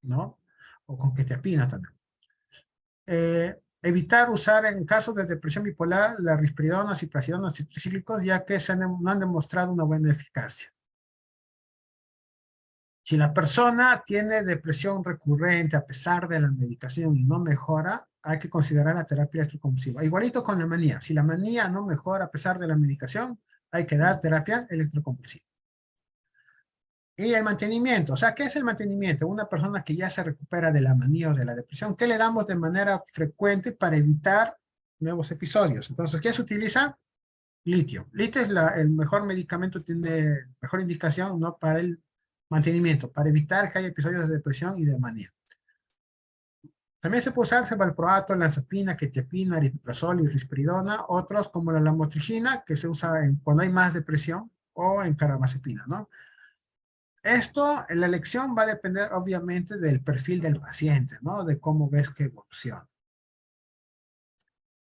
¿no? O con quetiapina también. Evitar usar en casos de depresión bipolar la risperidona, ciprasidona, citricíclicos, ya que no han demostrado una buena eficacia. Si la persona tiene depresión recurrente a pesar de la medicación y no mejora, hay que considerar la terapia electroconvulsiva. Igualito con la manía. Si la manía no mejora a pesar de la medicación, hay que dar terapia electroconvulsiva. Y el mantenimiento, o sea, ¿qué es el mantenimiento? Una persona que ya se recupera de la manía o de la depresión, ¿qué le damos de manera frecuente para evitar nuevos episodios? Entonces, ¿qué se utiliza? Litio. Litio es el mejor medicamento, tiene mejor indicación, ¿no? Para el mantenimiento, para evitar que haya episodios de depresión y de manía. También se puede usar valproato, lanzapina, quetiapina, aripiprazol y risperidona, otros como la lamotrigina, que se usa cuando hay más depresión, o en carbamazepina, ¿no? Esto, la elección va a depender obviamente del perfil del paciente, ¿no? De cómo ves que evoluciona.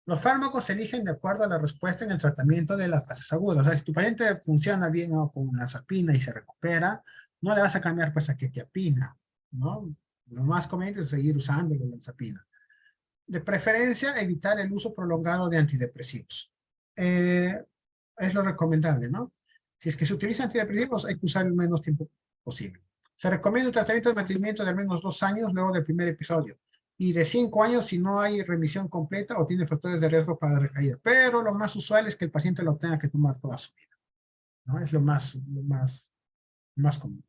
Los fármacos se eligen de acuerdo a la respuesta en el tratamiento de las fases agudas. O sea, si tu paciente funciona bien, ¿no?, con lanzapina y se recupera, no le vas a cambiar pues a quetiapina, ¿no? Lo más conveniente es seguir usando la lanzapina. De preferencia, evitar el uso prolongado de antidepresivos. Es lo recomendable, ¿no? Si es que se utilizan antidepresivos, hay que usar el menos tiempo posible. Se recomienda un tratamiento de mantenimiento de al menos 2 años luego del primer episodio y de 5 años si no hay remisión completa o tiene factores de riesgo para la recaída. Pero lo más usual es que el paciente lo tenga que tomar toda su vida, ¿no? Es lo más común.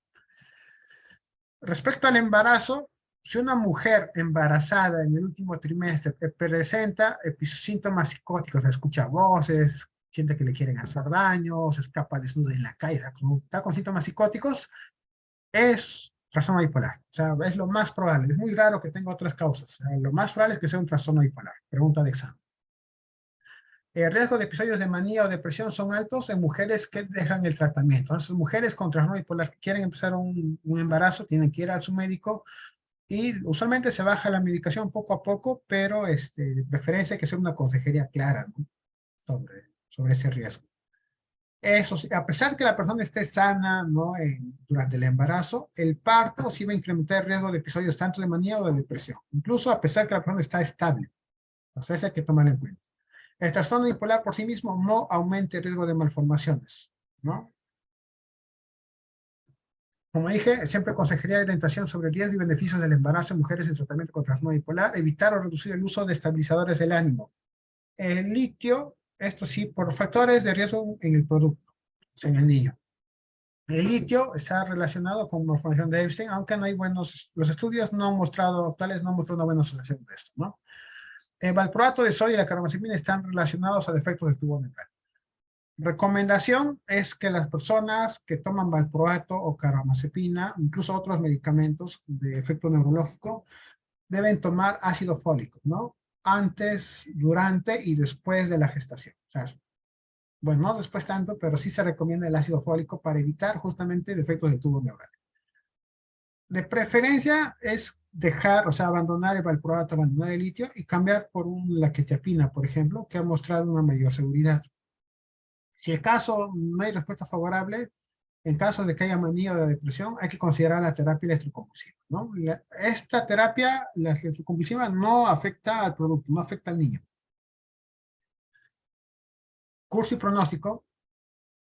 Respecto al embarazo, si una mujer embarazada en el último trimestre presenta síntomas psicóticos, escucha voces, siente que le quieren hacer daño, se escapa desnuda en la calle, está con síntomas psicóticos, es trastorno bipolar. O sea, es lo más probable. Es muy raro que tenga otras causas. O sea, lo más probable es que sea un trastorno bipolar. Pregunta de examen. El riesgo de episodios de manía o depresión son altos en mujeres que dejan el tratamiento. Entonces, mujeres con trastorno bipolar que quieren empezar un embarazo tienen que ir a su médico y usualmente se baja la medicación poco a poco, pero de preferencia hay que hacer una consejería clara, ¿no?, sobre ese riesgo. Eso sí, a pesar que la persona esté sana, ¿no?, durante el embarazo, el parto sí va a incrementar el riesgo de episodios tanto de manía o de depresión, incluso a pesar que la persona está estable. Entonces, eso hay que tomar en cuenta. El trastorno bipolar por sí mismo no aumenta el riesgo de malformaciones, ¿no? Como dije, siempre consejería de orientación sobre el riesgo y beneficios del embarazo en mujeres en tratamiento con trastorno bipolar, evitar o reducir el uso de estabilizadores del ánimo. El litio, esto sí, por factores de riesgo en el producto, o sea, en el niño. El litio está relacionado con malformación de Epstein, aunque no hay los estudios no han mostrado, actuales no han mostrado una buena asociación de esto, ¿no? El valproato de sodio y la carbamazepina están relacionados a defectos del tubo neural. Recomendación es que las personas que toman valproato o carbamazepina, incluso otros medicamentos de efecto neurológico, deben tomar ácido fólico, ¿no? antes, durante y después de la gestación. O sea, bueno, no después tanto, pero sí se recomienda el ácido fólico para evitar justamente defectos del tubo neural. De preferencia es dejar, o sea, abandonar el valproato, abandonar el litio y cambiar por la quetiapina, por ejemplo, que ha mostrado una mayor seguridad. Si el caso no hay respuesta favorable, en caso de que haya manía o depresión, hay que considerar la terapia electroconvulsiva, ¿no? Esta terapia, la electroconvulsiva, no afecta al producto, no afecta al niño. Curso y pronóstico.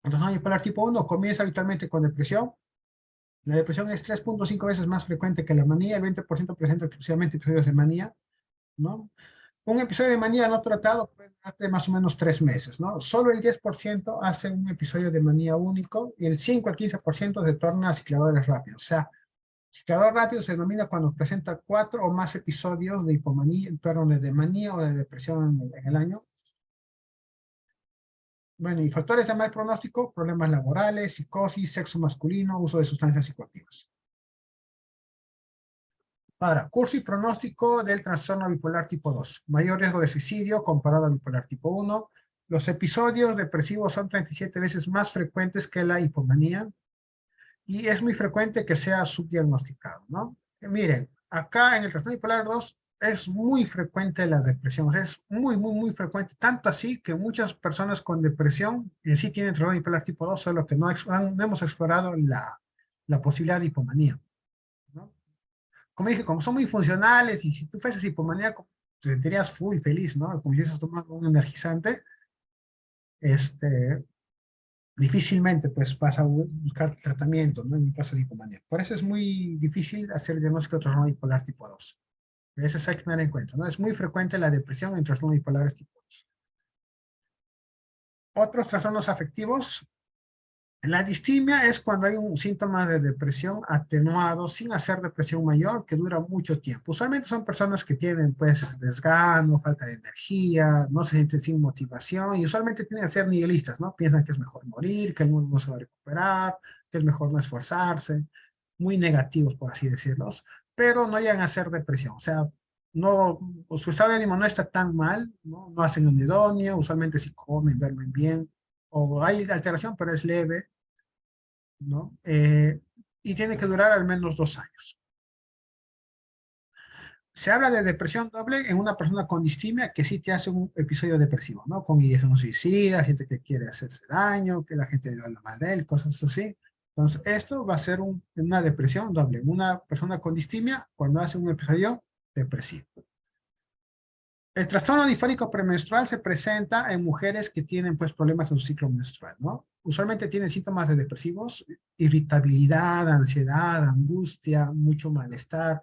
El trastorno bipolar tipo 1 comienza habitualmente con depresión. La depresión es 3.5 veces más frecuente que la manía, el 20% presenta exclusivamente episodios de manía, ¿no? Un episodio de manía no tratado puede durar más o menos 3 meses, ¿no? Solo el 10% hace un episodio de manía único y el 5 al 15% se torna a cicladores rápidos. O sea, ciclador rápido se denomina cuando presenta 4 o más episodios de hipomanía, perdón, de manía o de depresión en el año. Bueno, y factores de mal pronóstico, problemas laborales, psicosis, sexo masculino, uso de sustancias psicoactivas. Ahora, curso y pronóstico del trastorno bipolar tipo 2. Mayor riesgo de suicidio comparado al bipolar tipo 1. Los episodios depresivos son 37 veces más frecuentes que la hipomanía y es muy frecuente que sea subdiagnosticado, ¿no? Miren, acá en el trastorno bipolar 2 es muy frecuente la depresión, es muy frecuente, tanto así que muchas personas con depresión en sí tienen trastorno bipolar tipo 2, solo que no hemos explorado la posibilidad de hipomanía, ¿no? Como dije, como son muy funcionales y si tú fueses hipomaníaco, te sentirías full feliz, ¿no? Como si estás tomando un energizante, este, difícilmente pues vas a buscar tratamiento, ¿no? En el caso de hipomanía. Por eso es muy difícil hacer el diagnóstico de trastorno bipolar tipo 2. Eso hay que tener en cuenta, ¿no? Es muy frecuente la depresión en trastornos bipolares tipo 2. Otros trastornos afectivos. La distimia es cuando hay un síntoma de depresión atenuado sin hacer depresión mayor que dura mucho tiempo. Usualmente son personas que tienen pues desgano, falta de energía, no se sienten sin motivación y usualmente tienen que ser nihilistas, ¿no? Piensan que es mejor morir, que el mundo no se va a recuperar, que es mejor no esforzarse, muy negativos por así decirlo, pero no llegan a ser depresión, o sea, no, su estado de ánimo no está tan mal, ¿no? No hacen anedonia, usualmente si comen, duermen bien, o hay alteración, pero es leve, ¿no? Y tiene que durar al menos 2 años. Se habla de depresión doble en una persona con distimia que sí te hace un episodio depresivo, ¿no? Con ideación suicida, gente que quiere hacerse daño, que la gente le habla mal de él, cosas así. Entonces, esto va a ser una depresión doble. Una persona con distimia cuando hace un episodio depresivo. El trastorno disfórico premenstrual se presenta en mujeres que tienen pues problemas en su ciclo menstrual, ¿no? Usualmente tienen síntomas de depresivos, irritabilidad, ansiedad, angustia, mucho malestar,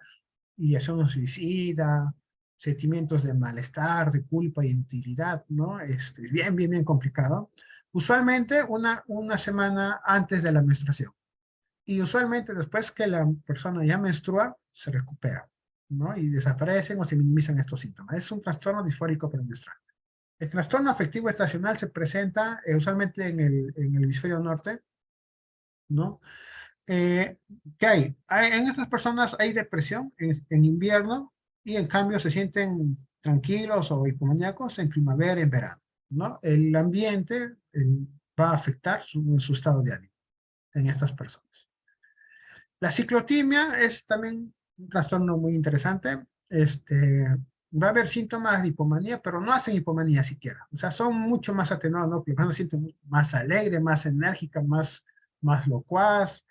ideación suicida, sentimientos de malestar, de culpa y inutilidad, ¿no? Bien complicado. Usualmente una semana antes de la menstruación. Y usualmente después que la persona ya menstrua, se recupera, ¿no? Y desaparecen o se minimizan estos síntomas. Es un trastorno disfórico premenstrual. El trastorno afectivo estacional se presenta usualmente en el hemisferio norte, ¿no? ¿Qué hay? En estas personas hay depresión en invierno y en cambio se sienten tranquilos o hipomaníacos en primavera y en verano, ¿no? El ambiente va a afectar su estado de ánimo en estas personas. La ciclotimia es también un trastorno muy interesante. Va a haber síntomas de hipomanía, pero no hacen hipomanía siquiera. O sea, son mucho más atenuados, ¿no? Porque se sienten más alegre, más enérgica, más locuaz,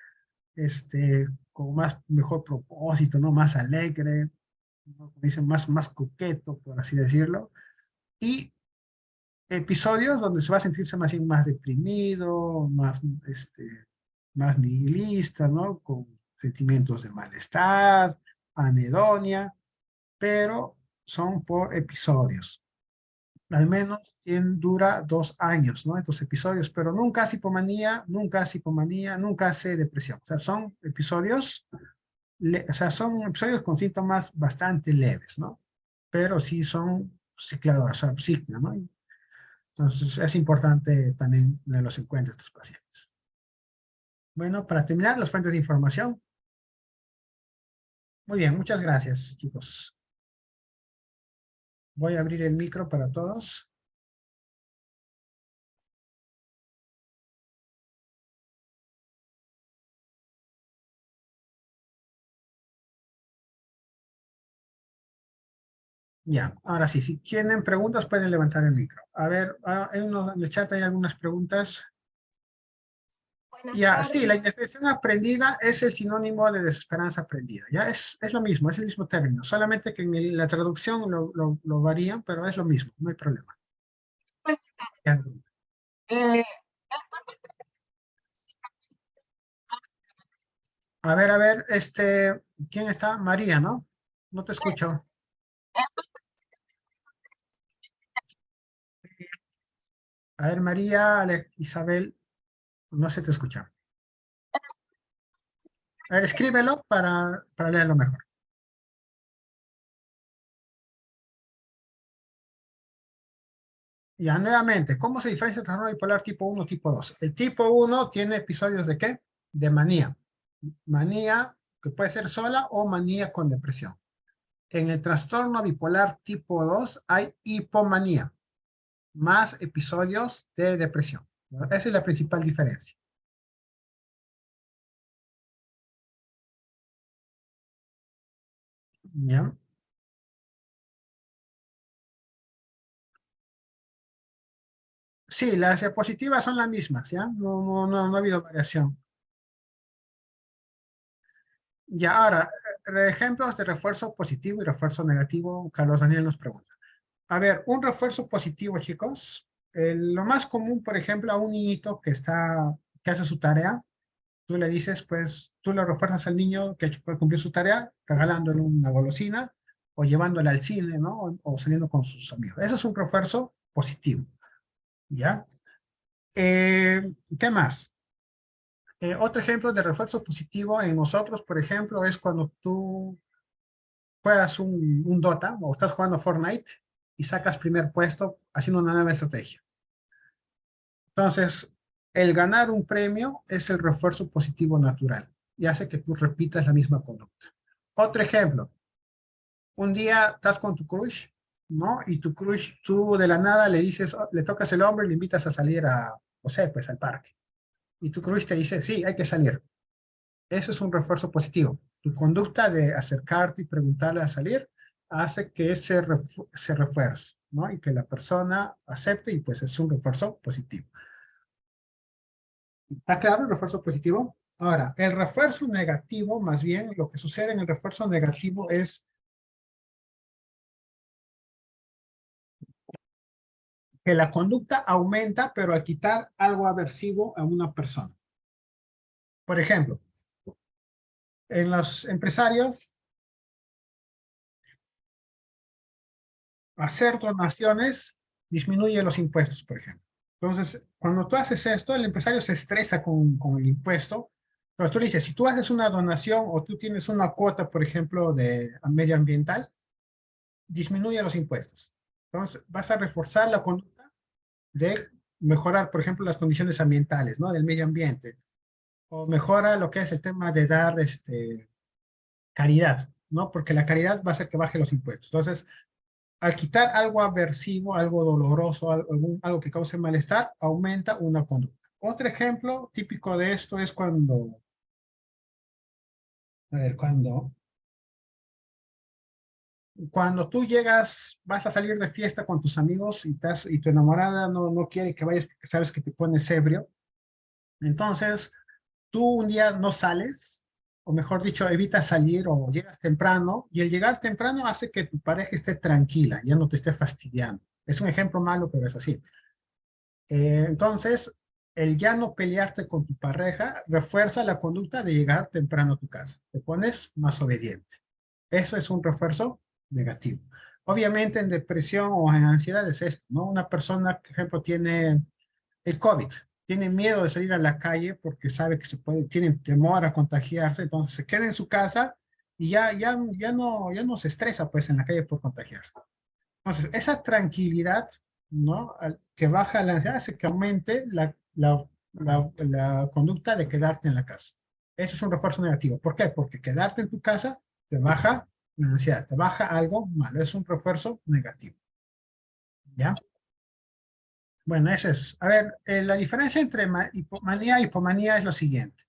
con mejor propósito, ¿no? Más alegre, ¿no? Como dicen, más coqueto, por así decirlo. Y episodios donde se va a sentirse más bien más deprimido, más nihilista, ¿no? Con sentimientos de malestar, anedonia, pero son por episodios. Al menos dura 2 años, ¿no? Estos episodios, pero nunca hace hipomanía, nunca hace depresión. O sea, son episodios, o sea, son episodios con síntomas bastante leves, ¿no? Pero sí son cicladores, o sea, ciclan, ¿no? Entonces es importante también tenerlos en cuenta estos pacientes. Bueno, para terminar, las fuentes de información. Muy bien, muchas gracias, chicos. Voy a abrir el micro para todos. Ya, ahora sí, si tienen preguntas pueden levantar el micro. A ver, en el chat hay algunas preguntas. Ya, sí, la indefensión aprendida es el sinónimo de desesperanza aprendida. Ya, es lo mismo, es el mismo término. Solamente que en la traducción lo varían, pero es lo mismo, no hay problema. Ya. A ver, ¿quién está? María, ¿no? No te escucho. A ver, María, Isabel, no se te escucha. A ver, escríbelo para leerlo mejor. Ya, nuevamente, ¿cómo se diferencia el trastorno bipolar tipo 1 tipo 2? El tipo 1 tiene episodios ¿de qué? De manía. Manía que puede ser sola o manía con depresión. En el trastorno bipolar tipo 2 hay hipomanía, más episodios de depresión. Esa es la principal diferencia. ¿Ya? Sí, las diapositivas son las mismas, ¿ya? No ha habido variación. Ya, ahora, ejemplos de refuerzo positivo y refuerzo negativo, Carlos Daniel nos pregunta. A ver, un refuerzo positivo, chicos. Lo más común, por ejemplo, a un niñito que hace su tarea, tú le dices, pues, tú le refuerzas al niño que puede cumplir su tarea, regalándole una golosina o llevándole al cine, ¿no? O saliendo con sus amigos. Eso es un refuerzo positivo, ¿ya? ¿Qué más? Otro ejemplo de refuerzo positivo en nosotros, por ejemplo, es cuando tú juegas un Dota o estás jugando Fortnite y sacas primer puesto haciendo una nueva estrategia. Entonces, el ganar un premio es el refuerzo positivo natural y hace que tú repitas la misma conducta. Otro ejemplo, un día estás con tu crush, ¿no? Y tu crush, tú de la nada le dices, le tocas el hombro y le invitas a salir no sé, pues al parque. Y tu crush te dice, sí, hay que salir. Eso es un refuerzo positivo. Tu conducta de acercarte y preguntarle a salir hace que se refuerce, ¿no? Y que la persona acepte y pues es un refuerzo positivo. ¿Está claro el refuerzo positivo? Ahora, el refuerzo negativo, más bien, lo que sucede en el refuerzo negativo es que la conducta aumenta, pero al quitar algo aversivo a una persona. Por ejemplo, en los empresarios, hacer donaciones disminuye los impuestos, por ejemplo. Entonces, cuando tú haces esto, el empresario se estresa con el impuesto. Entonces tú le dices, si tú haces una donación o tú tienes una cuota, por ejemplo, de medioambiental, disminuye los impuestos. Entonces, vas a reforzar la conducta de mejorar, por ejemplo, las condiciones ambientales, ¿no? Del medio ambiente. O mejora lo que es el tema de dar caridad, ¿no? Porque la caridad va a hacer que baje los impuestos. Entonces, al quitar algo aversivo, algo doloroso, algo que cause malestar, aumenta una conducta. Otro ejemplo típico de esto es a ver, cuando tú llegas, vas a salir de fiesta con tus amigos y tu enamorada no quiere que vayas porque sabes que te pones ebrio. Entonces, tú un día no sales, o mejor dicho, evitas salir o llegas temprano, y el llegar temprano hace que tu pareja esté tranquila, ya no te esté fastidiando. Es un ejemplo malo, pero es así. Entonces, el ya no pelearte con tu pareja refuerza la conducta de llegar temprano a tu casa. Te pones más obediente. Eso es un refuerzo negativo. Obviamente en depresión o en ansiedad es esto, ¿no? Una persona, por ejemplo, tiene el COVID, tiene miedo de salir a la calle porque sabe que tiene temor a contagiarse, entonces se queda en su casa y ya no se estresa pues en la calle por contagiarse. Entonces, esa tranquilidad, ¿no? Que baja la ansiedad hace que aumente la conducta de quedarte en la casa. Eso es un refuerzo negativo. ¿Por qué? Porque quedarte en tu casa te baja la ansiedad, te baja algo malo. Es un refuerzo negativo. ¿Ya? Bueno, eso es. A ver, la diferencia entre manía y hipomanía es lo siguiente.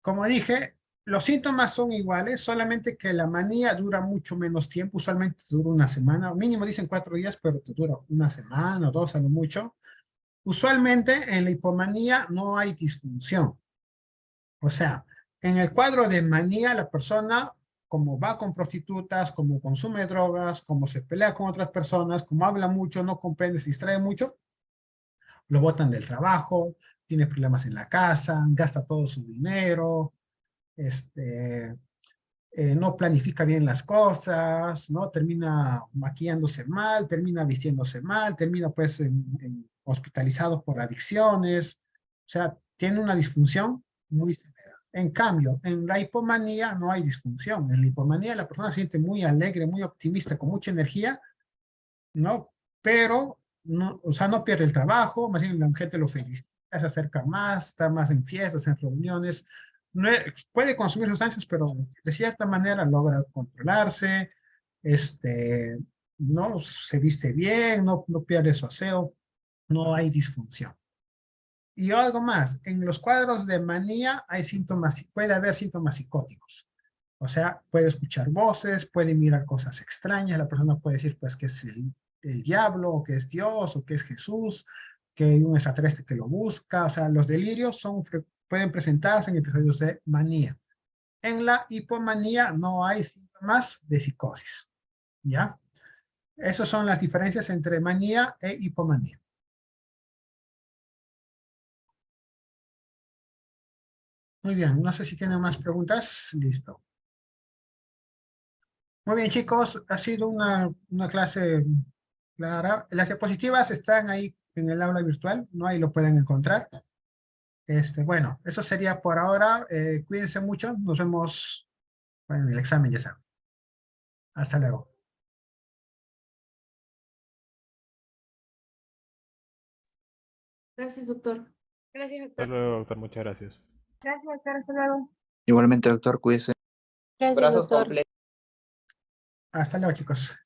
Como dije, los síntomas son iguales, solamente que la manía dura mucho menos tiempo, usualmente dura una semana, o mínimo dicen 4 días, pero te dura una semana o 2 a lo mucho. Usualmente en la hipomanía no hay disfunción. O sea, en el cuadro de manía la persona, como va con prostitutas, como consume drogas, como se pelea con otras personas, como habla mucho, no comprende, se distrae mucho, lo botan del trabajo, tiene problemas en la casa, gasta todo su dinero, este, no planifica bien las cosas, ¿no? Termina maquillándose mal, termina vistiéndose mal, termina pues hospitalizado por adicciones, o sea, tiene una disfunción muy severa. En cambio, en la hipomanía no hay disfunción. En la hipomanía la persona se siente muy alegre, muy optimista, con mucha energía, ¿no? Pero, no, o sea, no pierde el trabajo, más bien la gente lo felicita, se acerca más, está más en fiestas, en reuniones, no puede consumir sustancias, pero de cierta manera logra controlarse, no se viste bien, no pierde su aseo, no hay disfunción. Y algo más, en los cuadros de manía hay síntomas, puede haber síntomas psicóticos. O sea, puede escuchar voces, puede mirar cosas extrañas, la persona puede decir pues que es el diablo, o que es Dios, o que es Jesús, que hay un extraterrestre que lo busca. O sea, los delirios pueden presentarse en episodios de manía. En la hipomanía no hay síntomas de psicosis, ¿ya? Esas son las diferencias entre manía e hipomanía. Muy bien, no sé si tienen más preguntas. Listo. Muy bien, chicos, ha sido una clase clara. Las diapositivas están ahí en el aula virtual, ¿no? Ahí lo pueden encontrar. Bueno, eso sería por ahora. Cuídense mucho. Nos vemos en el examen, ya saben. Hasta luego. Gracias, doctor. Gracias, Hasta doctor. luego, doctor. Muchas gracias. Gracias, doctor. Hasta luego. Igualmente, doctor, cuídese. Gracias, doctor. Hasta luego, chicos.